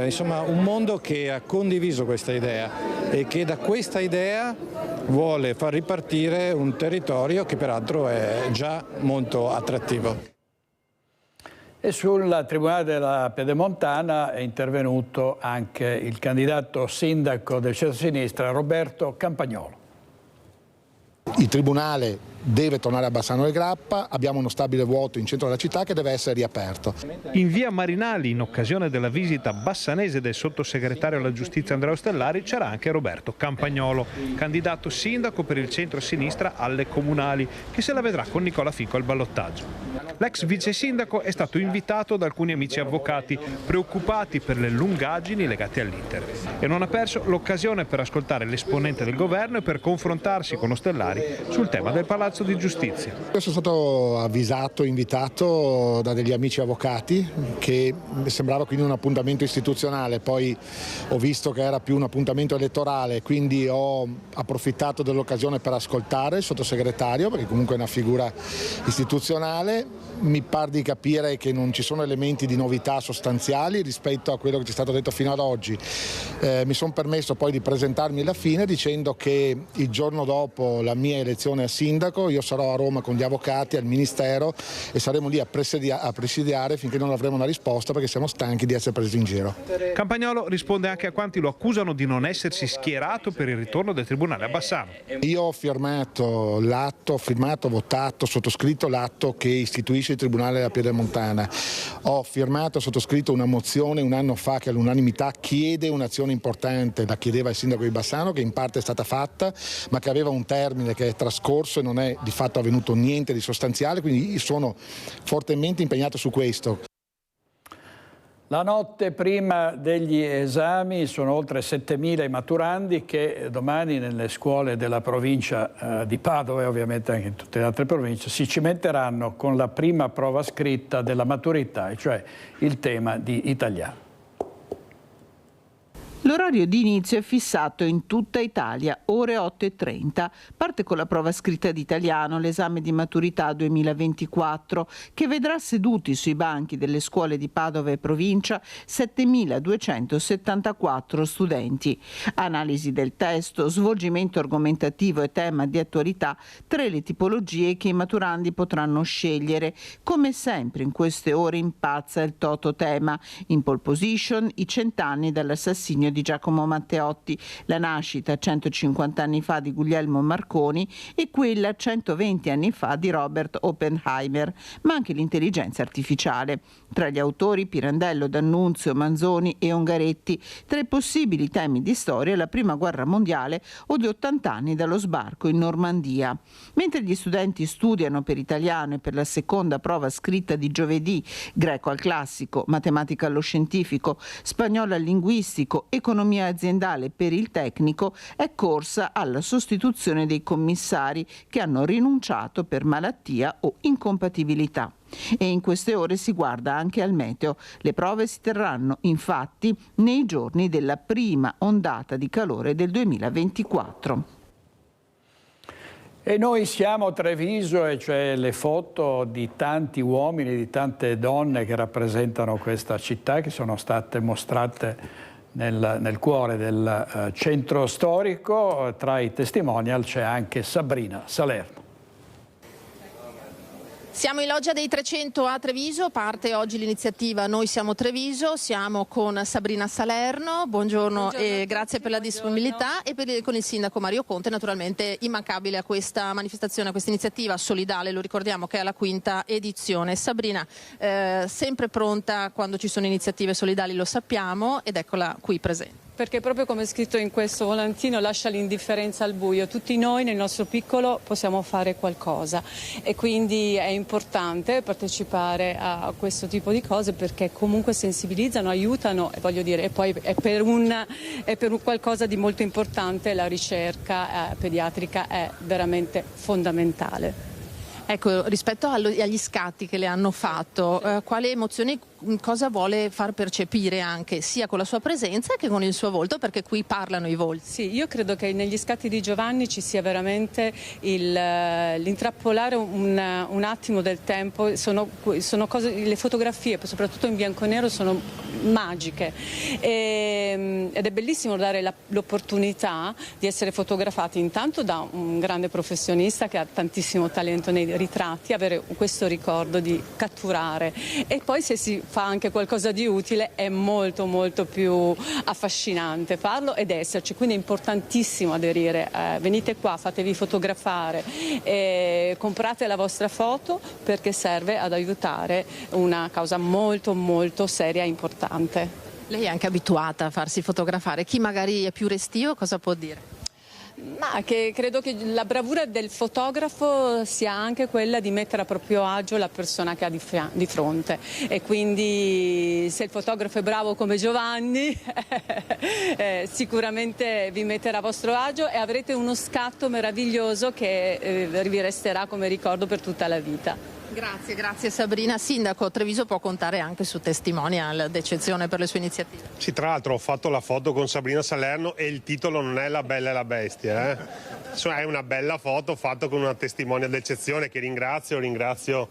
insomma un mondo che ha condiviso questa idea e che da questa idea vuole far ripartire un territorio che peraltro è già molto attrattivo. E sul Tribunale della Pedemontana è intervenuto anche il candidato sindaco del centro-sinistra Roberto Campagnolo. Il Tribunale deve tornare a Bassano del Grappa, abbiamo uno stabile vuoto in centro alla città che deve essere riaperto. In via Marinali, in occasione della visita bassanese del sottosegretario alla giustizia Andrea Ostellari, c'era anche Roberto Campagnolo, candidato sindaco per il centro-sinistra alle comunali, che se la vedrà con Nicola Fico al ballottaggio. L'ex vice sindaco è stato invitato da alcuni amici avvocati preoccupati per le lungaggini legate all'iter e non ha perso l'occasione per ascoltare l'esponente del governo e per confrontarsi con Ostellari sul tema del Palazzo di Giustizia. Io sono stato avvisato, invitato da degli amici avvocati, che sembrava quindi un appuntamento istituzionale, poi ho visto che era più un appuntamento elettorale, quindi ho approfittato dell'occasione per ascoltare il sottosegretario, perché comunque è una figura istituzionale. Mi pare di capire che non ci sono elementi di novità sostanziali rispetto a quello che ci è stato detto fino ad oggi. Mi sono permesso poi di presentarmi alla fine dicendo che il giorno dopo la mia elezione a sindaco io sarò a Roma con gli avvocati al Ministero e saremo lì a presidiare finché non avremo una risposta, perché siamo stanchi di essere presi in giro. Campagnolo risponde anche a quanti lo accusano di non essersi schierato per il ritorno del Tribunale a Bassano. Io ho firmato l'atto, votato, sottoscritto l'atto che istituisce il Tribunale della Pedemontana. Ho firmato e sottoscritto una mozione un anno fa che all'unanimità chiede un'azione importante, la chiedeva il sindaco di Bassano, che in parte è stata fatta, ma che aveva un termine che è trascorso e non è di fatto avvenuto niente di sostanziale, quindi sono fortemente impegnato su questo. La notte prima degli esami sono oltre 7.000 i maturandi che domani nelle scuole della provincia di Padova e ovviamente anche in tutte le altre province si cimenteranno con la prima prova scritta della maturità, cioè il tema di italiano. L'orario di inizio è fissato in tutta Italia, ore 8:30. Parte con la prova scritta di italiano, l'esame di maturità 2024, che vedrà seduti sui banchi delle scuole di Padova e provincia 7.274 studenti. Analisi del testo, svolgimento argomentativo e tema di attualità, 3 le tipologie che i maturandi potranno scegliere. Come sempre in queste ore impazza il tototema. In pole position i 100 anni dall'assassinio di Giacomo Matteotti, la nascita 150 anni fa di Guglielmo Marconi e quella 120 anni fa di Robert Oppenheimer, ma anche l'intelligenza artificiale. Tra gli autori Pirandello, D'Annunzio, Manzoni e Ungaretti. Tra i possibili temi di storia la Prima Guerra Mondiale o di 80 anni dallo sbarco in Normandia. Mentre gli studenti studiano per italiano e per la seconda prova scritta di giovedì, greco al classico, matematica allo scientifico, spagnolo al linguistico e economia aziendale per il tecnico è corsa alla sostituzione dei commissari che hanno rinunciato per malattia o incompatibilità. E in queste ore si guarda anche al meteo. Le prove si terranno infatti nei giorni della prima ondata di calore del 2024. E noi siamo a Treviso, e cioè le foto di tanti uomini, di tante donne che rappresentano questa città, che sono state mostrate nel cuore del centro storico. Tra i testimonial c'è anche Sabrina Salerno. Siamo in Loggia dei 300 a Treviso, parte oggi l'iniziativa Noi siamo Treviso, siamo con Sabrina Salerno, buongiorno e grazie per la disponibilità, e con il sindaco Mario Conte, naturalmente immancabile a questa manifestazione, a questa iniziativa solidale, lo ricordiamo che è la 5ª edizione. Sabrina, sempre pronta quando ci sono iniziative solidali, lo sappiamo, ed eccola qui presente. Perché proprio come è scritto in questo volantino, lascia l'indifferenza al buio. Tutti noi nel nostro piccolo possiamo fare qualcosa e quindi è importante partecipare a questo tipo di cose, perché comunque sensibilizzano, aiutano, e voglio dire, e poi è per qualcosa di molto importante. La ricerca pediatrica è veramente fondamentale. Ecco, rispetto agli scatti che le hanno fatto, quale emozioni, cosa vuole far percepire anche sia con la sua presenza che con il suo volto, perché qui parlano i volti? Sì, io credo che negli scatti di Giovanni ci sia veramente l'intrappolare un attimo del tempo. Sono cose, le fotografie, soprattutto in bianco e nero, sono magiche ed è bellissimo dare l'opportunità di essere fotografati intanto da un grande professionista che ha tantissimo talento nei ritratti, avere questo ricordo di catturare, e poi se si fa anche qualcosa di utile è molto molto più affascinante farlo ed esserci, quindi è importantissimo aderire. Venite qua, fatevi fotografare, comprate la vostra foto, perché serve ad aiutare una causa molto molto seria e importante. Lei è anche abituata a farsi fotografare, chi magari è più restio cosa può dire? Ma che credo che la bravura del fotografo sia anche quella di mettere a proprio agio la persona che ha di fronte, e quindi se il fotografo è bravo come Giovanni sicuramente vi metterà a vostro agio e avrete uno scatto meraviglioso che vi resterà come ricordo per tutta la vita. Grazie Sabrina. Sindaco, Treviso può contare anche su testimonial d'eccezione per le sue iniziative. Sì, tra l'altro ho fatto la foto con Sabrina Salerno e il titolo non è La Bella e la Bestia, è una bella foto fatta con una testimonial d'eccezione che ringrazio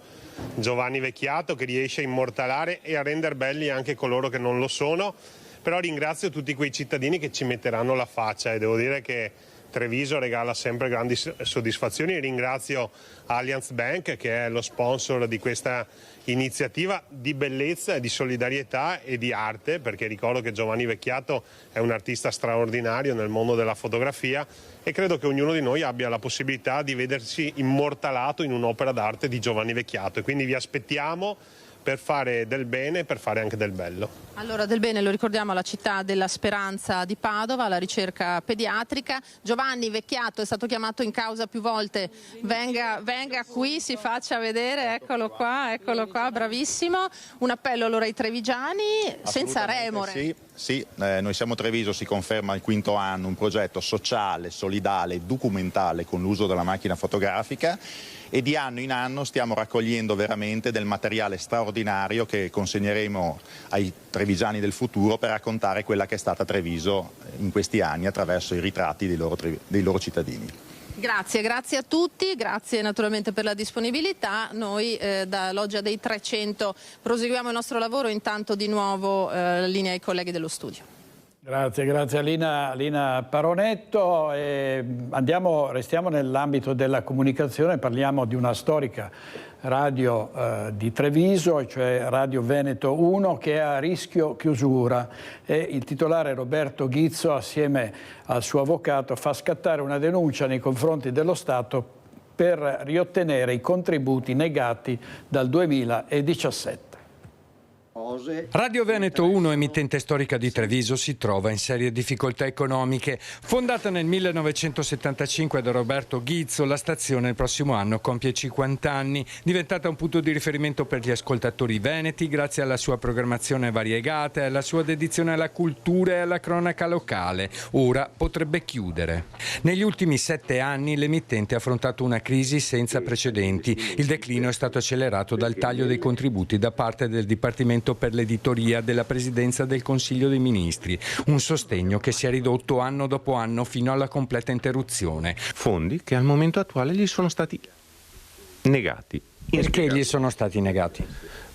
Giovanni Vecchiato, che riesce a immortalare e a rendere belli anche coloro che non lo sono, però ringrazio tutti quei cittadini che ci metteranno la faccia, e devo dire che Treviso regala sempre grandi soddisfazioni. Ringrazio Allianz Bank, che è lo sponsor di questa iniziativa di bellezza, di solidarietà e di arte, perché ricordo che Giovanni Vecchiato è un artista straordinario nel mondo della fotografia, e credo che ognuno di noi abbia la possibilità di vedersi immortalato in un'opera d'arte di Giovanni Vecchiato, e quindi vi aspettiamo per fare del bene e per fare anche del bello. Allora, del bene, lo ricordiamo, alla città della speranza di Padova, la ricerca pediatrica. Giovanni Vecchiato è stato chiamato in causa più volte, venga qui, si faccia vedere, eccolo qua, bravissimo. Un appello allora ai trevigiani, senza remore. Sì, Noi siamo Treviso si conferma il 5º anno, un progetto sociale, solidale, documentale con l'uso della macchina fotografica, e di anno in anno stiamo raccogliendo veramente del materiale straordinario che consegneremo ai trevigiani del futuro per raccontare quella che è stata Treviso in questi anni attraverso i ritratti dei loro cittadini. Grazie a tutti, grazie naturalmente per la disponibilità. Noi da Loggia dei 300 proseguiamo il nostro lavoro, intanto di nuovo linea ai colleghi dello studio. Grazie a Lina Paronetto. Restiamo nell'ambito della comunicazione, parliamo di una storica radio di Treviso, cioè Radio Veneto 1, che è a rischio chiusura, e il titolare Roberto Ghizzo, assieme al suo avvocato, fa scattare una denuncia nei confronti dello Stato per riottenere i contributi negati dal 2017. Radio Veneto 1, emittente storica di Treviso, si trova in serie difficoltà economiche. Fondata nel 1975 da Roberto Ghizzo, la stazione il prossimo anno compie 50 anni, diventata un punto di riferimento per gli ascoltatori veneti grazie alla sua programmazione variegata e alla sua dedizione alla cultura e alla cronaca locale. Ora potrebbe chiudere. Negli ultimi 7 anni l'emittente ha affrontato una crisi senza precedenti. Il declino è stato accelerato dal taglio dei contributi da parte del Dipartimento per l'editoria della Presidenza del Consiglio dei Ministri, un sostegno che si è ridotto anno dopo anno fino alla completa interruzione. Fondi che al momento attuale gli sono stati negati. Perché gli sono stati negati?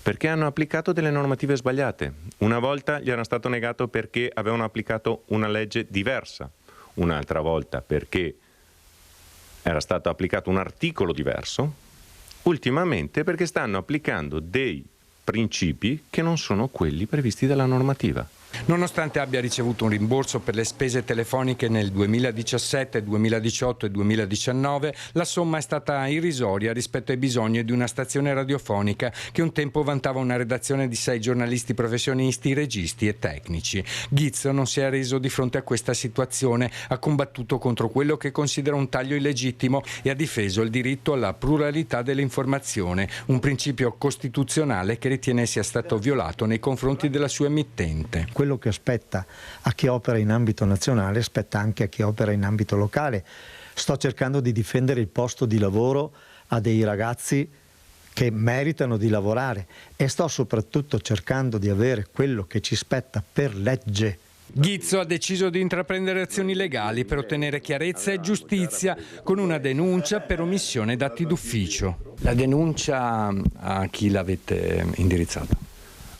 Perché hanno applicato delle normative sbagliate. Una volta gli era stato negato perché avevano applicato una legge diversa, un'altra volta perché era stato applicato un articolo diverso, ultimamente perché stanno applicando dei principi che non sono quelli previsti dalla normativa. Nonostante abbia ricevuto un rimborso per le spese telefoniche nel 2017, 2018 e 2019, la somma è stata irrisoria rispetto ai bisogni di una stazione radiofonica che un tempo vantava una redazione di 6 giornalisti professionisti, registi e tecnici. Ghizzo non si è reso di fronte a questa situazione, ha combattuto contro quello che considera un taglio illegittimo e ha difeso il diritto alla pluralità dell'informazione, un principio costituzionale che ritiene sia stato violato nei confronti della sua emittente. Quello che aspetta a chi opera in ambito nazionale aspetta anche a chi opera in ambito locale. Sto cercando di difendere il posto di lavoro a dei ragazzi che meritano di lavorare e sto soprattutto cercando di avere quello che ci spetta per legge. Ghizzo ha deciso di intraprendere azioni legali per ottenere chiarezza e giustizia con una denuncia per omissione d'atti d'ufficio. La denuncia a chi l'avete indirizzata?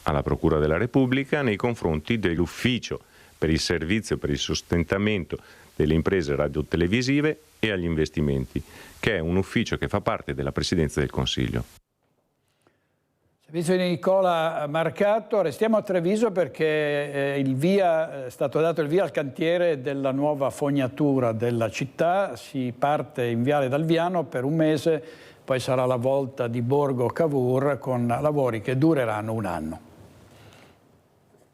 Alla Procura della Repubblica nei confronti dell'Ufficio per il servizio per il sostentamento delle imprese radiotelevisive e agli investimenti, che è un ufficio che fa parte della Presidenza del Consiglio. Servizio di Nicola Marcato, restiamo a Treviso perché è stato dato il via al cantiere della nuova fognatura della città. Si parte in Viale d'Alviano per un mese, poi sarà la volta di Borgo Cavour con lavori che dureranno un anno.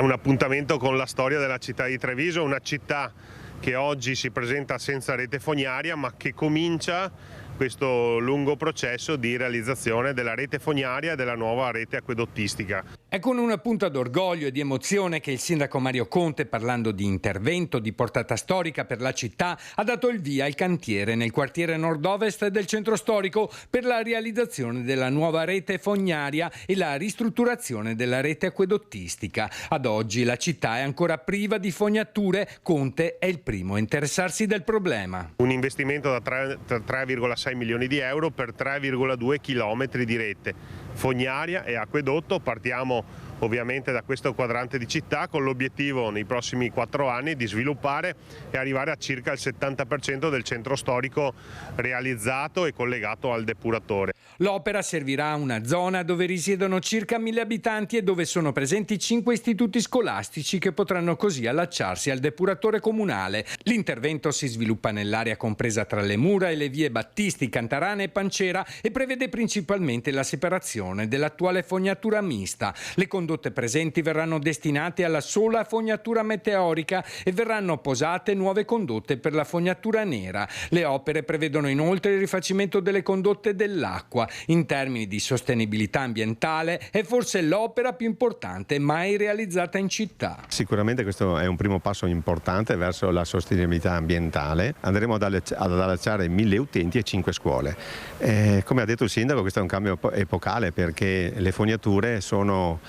È un appuntamento con la storia della città di Treviso, una città che oggi si presenta senza rete fognaria ma che comincia questo lungo processo di realizzazione della rete fognaria e della nuova rete acquedottistica. È con una punta d'orgoglio e di emozione che il sindaco Mario Conte, parlando di intervento di portata storica per la città, ha dato il via al cantiere nel quartiere nord-ovest del centro storico per la realizzazione della nuova rete fognaria e la ristrutturazione della rete acquedottistica. Ad oggi la città è ancora priva di fognature. Conte è il primo a interessarsi del problema. Un investimento da 3,6 milioni di euro per 3,2 chilometri di rete fognaria e acquedotto. Partiamo ovviamente da questo quadrante di città con l'obiettivo nei prossimi 4 anni di sviluppare e arrivare a circa il 70% del centro storico realizzato e collegato al depuratore. L'opera servirà a una zona dove risiedono circa 1.000 abitanti e dove sono presenti 5 istituti scolastici che potranno così allacciarsi al depuratore comunale. L'intervento si sviluppa nell'area compresa tra le mura e le vie Battisti, Cantarane e Pancera e prevede principalmente la separazione dell'attuale fognatura mista. Le condotte presenti verranno destinate alla sola fognatura meteorica e verranno posate nuove condotte per la fognatura nera. Le opere prevedono inoltre il rifacimento delle condotte dell'acqua. In termini di sostenibilità ambientale è forse l'opera più importante mai realizzata in città. Sicuramente questo è un primo passo importante verso la sostenibilità ambientale. Andremo ad allacciare 1.000 utenti e 5 scuole. Come ha detto il sindaco, questo è un cambio epocale perché le fognature sono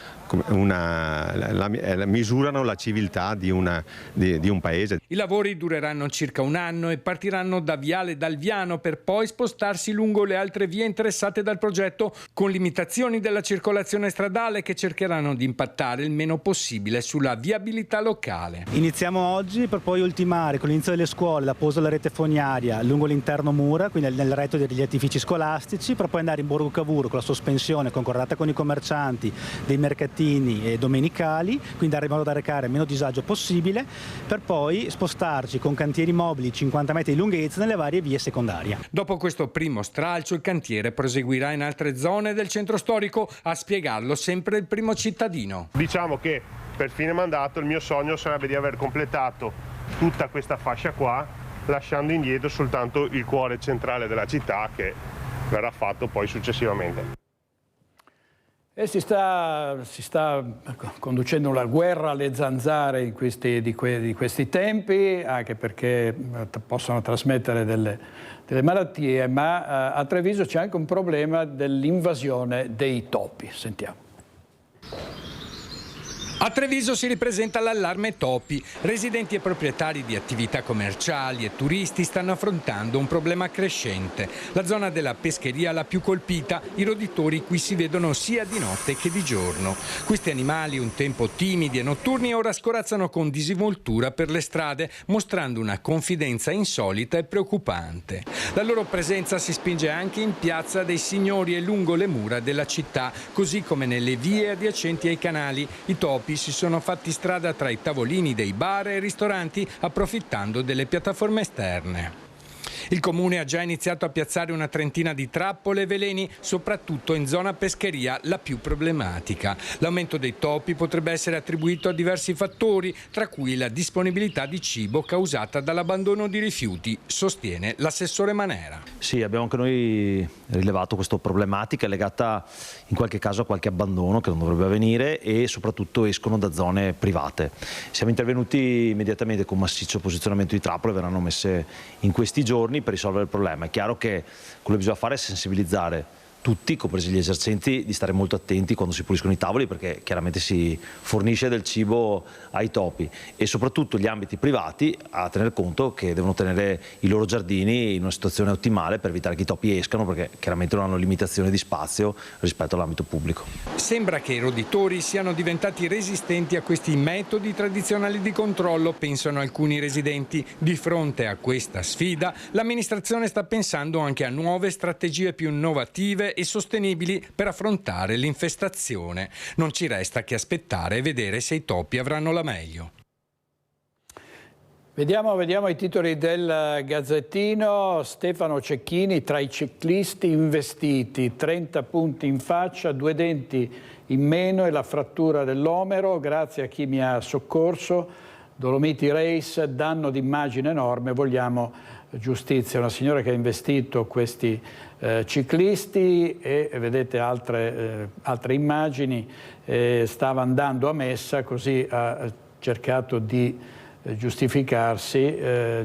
misurano la civiltà di un paese. I lavori dureranno circa un anno e partiranno da Viale d'Alviano per poi spostarsi lungo le altre vie interessate dal progetto, con limitazioni della circolazione stradale che cercheranno di impattare il meno possibile sulla viabilità locale. Iniziamo oggi per poi ultimare con l'inizio delle scuole la posa della rete fognaria lungo l'interno mura, quindi nel retro degli edifici scolastici, per poi andare in Borgo Cavour con la sospensione concordata con i commercianti, dei mercatini mattini e domenicali, quindi dare in modo da recare meno disagio possibile, per poi spostarci con cantieri mobili 50 metri di lunghezza nelle varie vie secondarie. Dopo questo primo stralcio, il cantiere proseguirà in altre zone del centro storico, a spiegarlo sempre il primo cittadino. Diciamo che per fine mandato il mio sogno sarebbe di aver completato tutta questa fascia qua, lasciando indietro soltanto il cuore centrale della città, che verrà fatto poi successivamente. E si sta conducendo una guerra alle zanzare di questi tempi, anche perché possono trasmettere delle malattie, ma a Treviso c'è anche un problema dell'invasione dei topi. Sentiamo. A Treviso si ripresenta l'allarme topi. Residenti e proprietari di attività commerciali e turisti stanno affrontando un problema crescente. La zona della pescheria la più colpita, i roditori qui si vedono sia di notte che di giorno. Questi animali, un tempo timidi e notturni, ora scorazzano con disinvoltura per le strade, mostrando una confidenza insolita e preoccupante. La loro presenza si spinge anche in Piazza dei Signori e lungo le mura della città, così come nelle vie adiacenti ai canali. I topi si sono fatti strada tra i tavolini dei bar e ristoranti, approfittando delle piattaforme esterne. Il comune ha già iniziato a piazzare una trentina di trappole e veleni, soprattutto in zona pescheria, la più problematica. L'aumento dei topi potrebbe essere attribuito a diversi fattori, tra cui la disponibilità di cibo causata dall'abbandono di rifiuti, sostiene l'assessore Manera. Sì, abbiamo anche noi rilevato questa problematica legata in qualche caso a qualche abbandono che non dovrebbe avvenire, e soprattutto escono da zone private. Siamo intervenuti immediatamente con massiccio posizionamento di trappole, verranno messe in questi giorni per risolvere il problema. È chiaro che quello che bisogna fare è sensibilizzare tutti, compresi gli esercenti, di stare molto attenti quando si puliscono i tavoli, perché chiaramente si fornisce del cibo ai topi, e soprattutto gli ambiti privati a tener conto che devono tenere i loro giardini in una situazione ottimale per evitare che i topi escano, perché chiaramente non hanno limitazione di spazio rispetto all'ambito pubblico. Sembra che i roditori siano diventati resistenti a questi metodi tradizionali di controllo, pensano alcuni residenti. Di fronte a questa sfida, l'amministrazione sta pensando anche a nuove strategie più innovative e sostenibili per affrontare l'infestazione. Non ci resta che aspettare e vedere se i topi avranno la meglio. Vediamo i titoli del Gazzettino. Stefano Cecchini tra i ciclisti investiti, 30 punti in faccia, 2 denti in meno e la frattura dell'omero, grazie a chi mi ha soccorso. Dolomiti Race, danno d'immagine enorme, vogliamo giustizia. Una signora che ha investito questi ciclisti, e vedete altre immagini, stava andando a messa, così ha cercato di giustificarsi,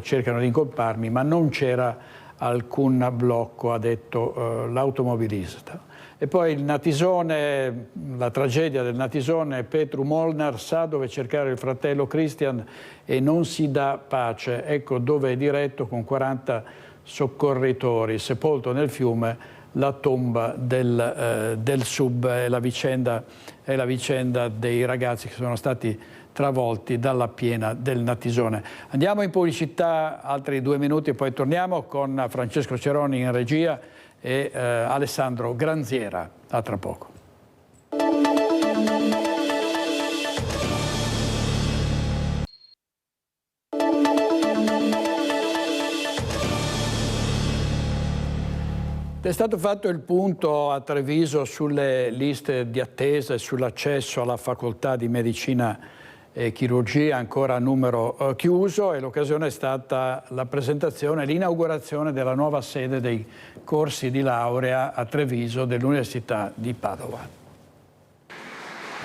cercano di incolparmi, ma non c'era alcun blocco, ha detto l'automobilista. E poi il Natisone, la tragedia del Natisone, Petru Molnar sa dove cercare il fratello Christian e non si dà pace. Ecco dove è diretto con 40 soccorritori, sepolto nel fiume la tomba del sub. È la vicenda dei ragazzi che sono stati travolti dalla piena del Natisone. Andiamo in pubblicità, altri 2 minuti e poi torniamo con Francesco Ceroni in regia e Alessandro Granziera. A tra poco. È stato fatto il punto a Treviso sulle liste di attesa e sull'accesso alla facoltà di medicina e chirurgia, ancora a numero chiuso, e l'occasione è stata la presentazione e l'inaugurazione della nuova sede dei corsi di laurea a Treviso dell'Università di Padova.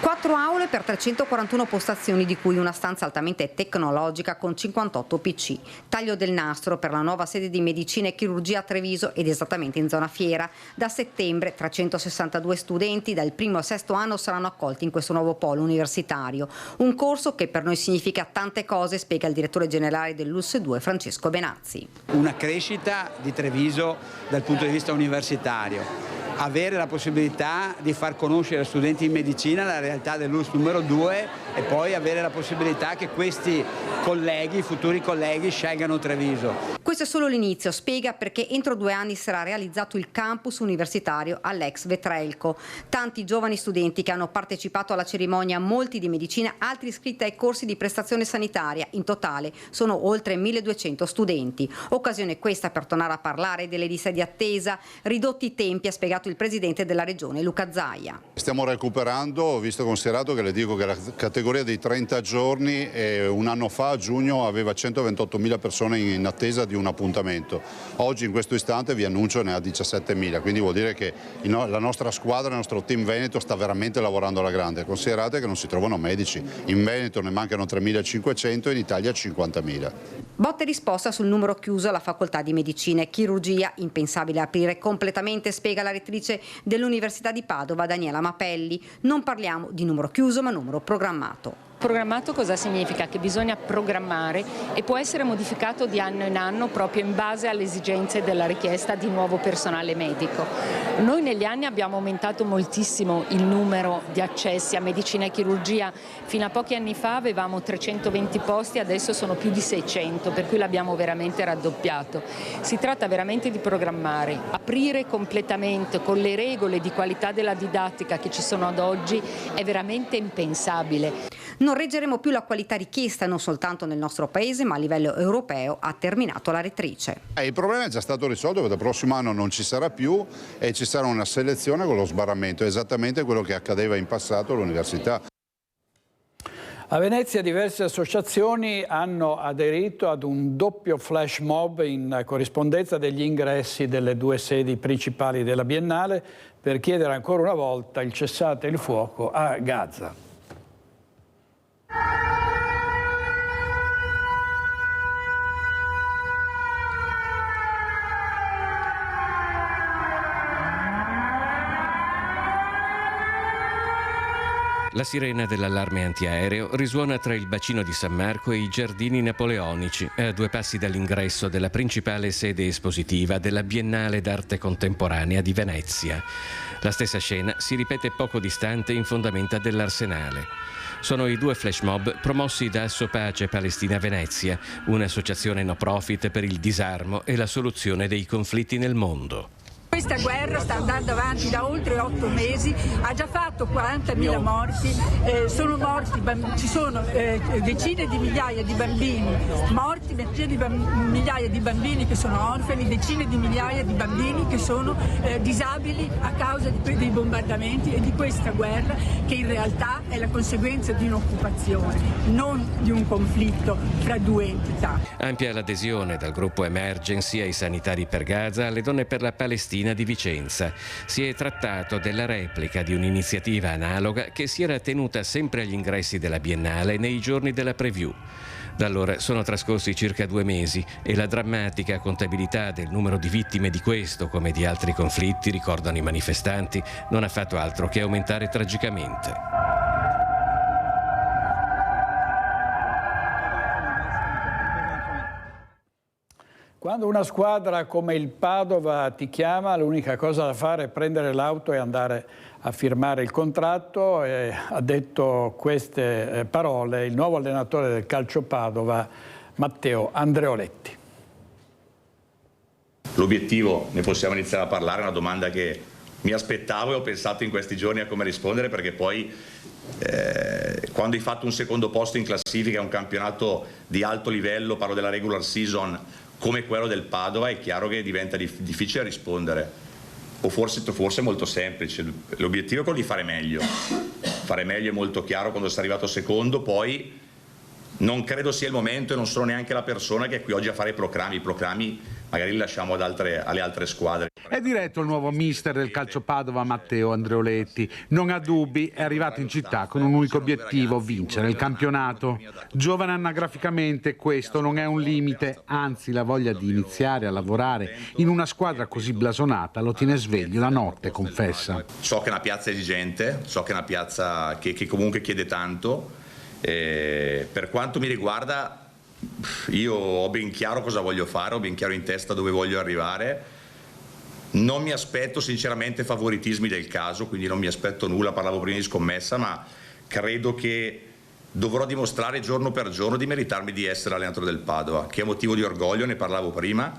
4 aule per 341 postazioni, di cui una stanza altamente tecnologica con 58 PC. Taglio del nastro per la nuova sede di medicina e chirurgia a Treviso ed esattamente in zona Fiera. Da settembre 362 studenti dal primo al sesto anno saranno accolti in questo nuovo polo universitario. Un corso che per noi significa tante cose, spiega il direttore generale dell'ULSS 2 Francesco Benazzi. Una crescita di Treviso dal punto di vista universitario. avere la possibilità di far conoscere a studenti di medicina la realtà dell'ULSS numero 2 e poi avere la possibilità che questi colleghi, futuri colleghi, scelgano Treviso. Questo è solo l'inizio, spiega perché entro 2 anni sarà realizzato il campus universitario all'ex Vetrelco. Tanti giovani studenti che hanno partecipato alla cerimonia, molti di medicina, altri iscritti ai corsi di prestazione sanitaria. In totale sono oltre 1200 studenti. Occasione questa per tornare a parlare delle liste di attesa, ridotti i tempi, ha spiegato il presidente della regione Luca Zaia. Stiamo recuperando, visto e considerato che le dico che la categoria dei 30 giorni un anno fa a giugno aveva 128.000 persone in attesa di un appuntamento. Oggi in questo istante vi annuncio ne ha 17.000, quindi vuol dire che la nostra squadra, il nostro team Veneto sta veramente lavorando alla grande. Considerate che non si trovano medici, in Veneto ne mancano 3.500 e in Italia 50.000. Botta e risposta sul numero chiuso alla facoltà di medicina e chirurgia, impensabile aprire completamente, spiega la rettrice dell'Università di Padova Daniela Mapelli. Non parliamo di numero chiuso ma numero programmato. Programmato cosa significa? Che bisogna programmare e può essere modificato di anno in anno proprio in base alle esigenze della richiesta di nuovo personale medico. Noi negli anni abbiamo aumentato moltissimo il numero di accessi a medicina e chirurgia. Fino a pochi anni fa avevamo 320 posti, adesso sono più di 600, per cui l'abbiamo veramente raddoppiato. Si tratta veramente di programmare, aprire completamente con le regole di qualità della didattica che ci sono ad oggi è veramente impensabile. Non reggeremo più la qualità richiesta non soltanto nel nostro paese ma a livello europeo, ha terminato la rettrice. Il problema è già stato risolto, perché dal prossimo anno non ci sarà più e ci sarà una selezione con lo sbarramento, esattamente quello che accadeva in passato all'università. A Venezia diverse associazioni hanno aderito ad un doppio flash mob in corrispondenza degli ingressi delle 2 sedi principali della Biennale per chiedere ancora una volta il cessate il fuoco a Gaza. La sirena dell'allarme antiaereo risuona tra il bacino di San Marco e i giardini napoleonici, a 2 passi dall'ingresso della principale sede espositiva della Biennale d'Arte Contemporanea di Venezia. La stessa scena si ripete poco distante in fondamenta dell'Arsenale. Sono i 2 flash mob promossi da Assopace Palestina Venezia, un'associazione no profit per il disarmo e la soluzione dei conflitti nel mondo. Questa guerra sta andando avanti da oltre 8 mesi, ha già fatto 40.000 morti, sono morti, ci sono decine di migliaia di bambini morti, decine di migliaia di bambini che sono orfani, decine di migliaia di bambini che sono disabili a causa dei bombardamenti e di questa guerra che in realtà è la conseguenza di un'occupazione, non di un conflitto fra 2 entità. Ampia l'adesione dal gruppo Emergency ai sanitari per Gaza, alle donne per la Palestina di Vicenza. Si è trattato della replica di un'iniziativa analoga che si era tenuta sempre agli ingressi della Biennale nei giorni della preview. Da allora sono trascorsi circa 2 mesi e la drammatica contabilità del numero di vittime di questo come di altri conflitti, ricordano i manifestanti, non ha fatto altro che aumentare tragicamente. Quando una squadra come il Padova ti chiama, l'unica cosa da fare è prendere l'auto e andare a firmare il contratto. E ha detto queste parole il nuovo allenatore del Calcio Padova, Matteo Andreoletti. L'obiettivo, ne possiamo iniziare a parlare, è una domanda che mi aspettavo e ho pensato in questi giorni a come rispondere, perché poi quando hai fatto un secondo posto in classifica a un campionato di alto livello, parlo della regular season, come quello del Padova, è chiaro che diventa difficile rispondere, o forse molto semplice. L'obiettivo è quello di fare meglio. Fare meglio è molto chiaro quando sei arrivato secondo, poi non credo sia il momento e non sono neanche la persona che è qui oggi a fare i proclami magari li lasciamo alle altre squadre. È diretto il nuovo mister del Calcio Padova, Matteo Andreoletti. Non ha dubbi, è arrivato in città con un unico obiettivo: vincere il campionato. Giovane anagraficamente, questo non è un limite, anzi la voglia di iniziare a lavorare in una squadra così blasonata lo tiene sveglio la notte, confessa. So che è una piazza esigente, so che è una piazza che comunque chiede tanto. Per quanto mi riguarda, io ho ben chiaro cosa voglio fare, ho ben chiaro in testa dove voglio arrivare. Non mi aspetto sinceramente favoritismi del caso, quindi non mi aspetto nulla, parlavo prima di scommessa, ma credo che dovrò dimostrare giorno per giorno di meritarmi di essere allenatore del Padova, che è motivo di orgoglio, ne parlavo prima,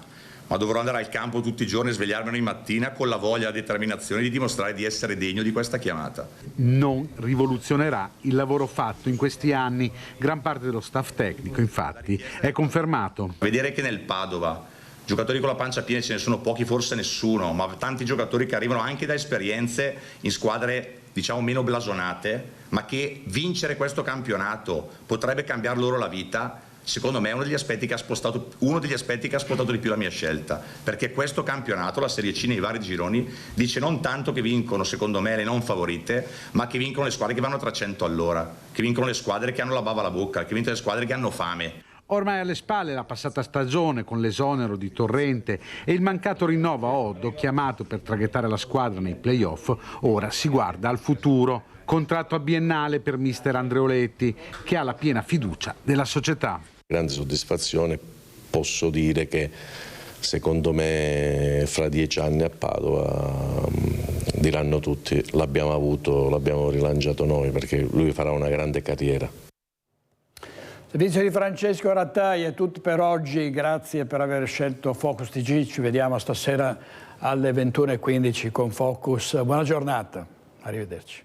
ma dovrò andare al campo tutti i giorni e svegliarmi ogni mattina con la voglia e la determinazione di dimostrare di essere degno di questa chiamata. Non rivoluzionerà il lavoro fatto in questi anni, gran parte dello staff tecnico infatti è confermato. Vedere che nel Padova giocatori con la pancia piena ce ne sono pochi, forse nessuno, ma tanti giocatori che arrivano anche da esperienze in squadre diciamo meno blasonate, ma che vincere questo campionato potrebbe cambiare loro la vita, secondo me è uno degli aspetti che ha spostato di più la mia scelta, perché questo campionato, la Serie C nei vari gironi, dice non tanto che vincono secondo me le non favorite, ma che vincono le squadre che vanno a 300 all'ora, che vincono le squadre che hanno la bava alla bocca, che vincono le squadre che hanno fame. Ormai alle spalle la passata stagione con l'esonero di Torrente e il mancato rinnovo a Oddo, chiamato per traghettare la squadra nei play-off, ora si guarda al futuro. Contratto a biennale per mister Andreoletti, che ha la piena fiducia della società. Grande soddisfazione, posso dire che secondo me fra 10 anni a Padova diranno tutti l'abbiamo avuto, l'abbiamo rilanciato noi, perché lui farà una grande carriera. Servizio di Francesco Rattai è tutto per oggi, grazie per aver scelto Focus TG, ci vediamo stasera alle 21:15 con Focus, buona giornata, arrivederci.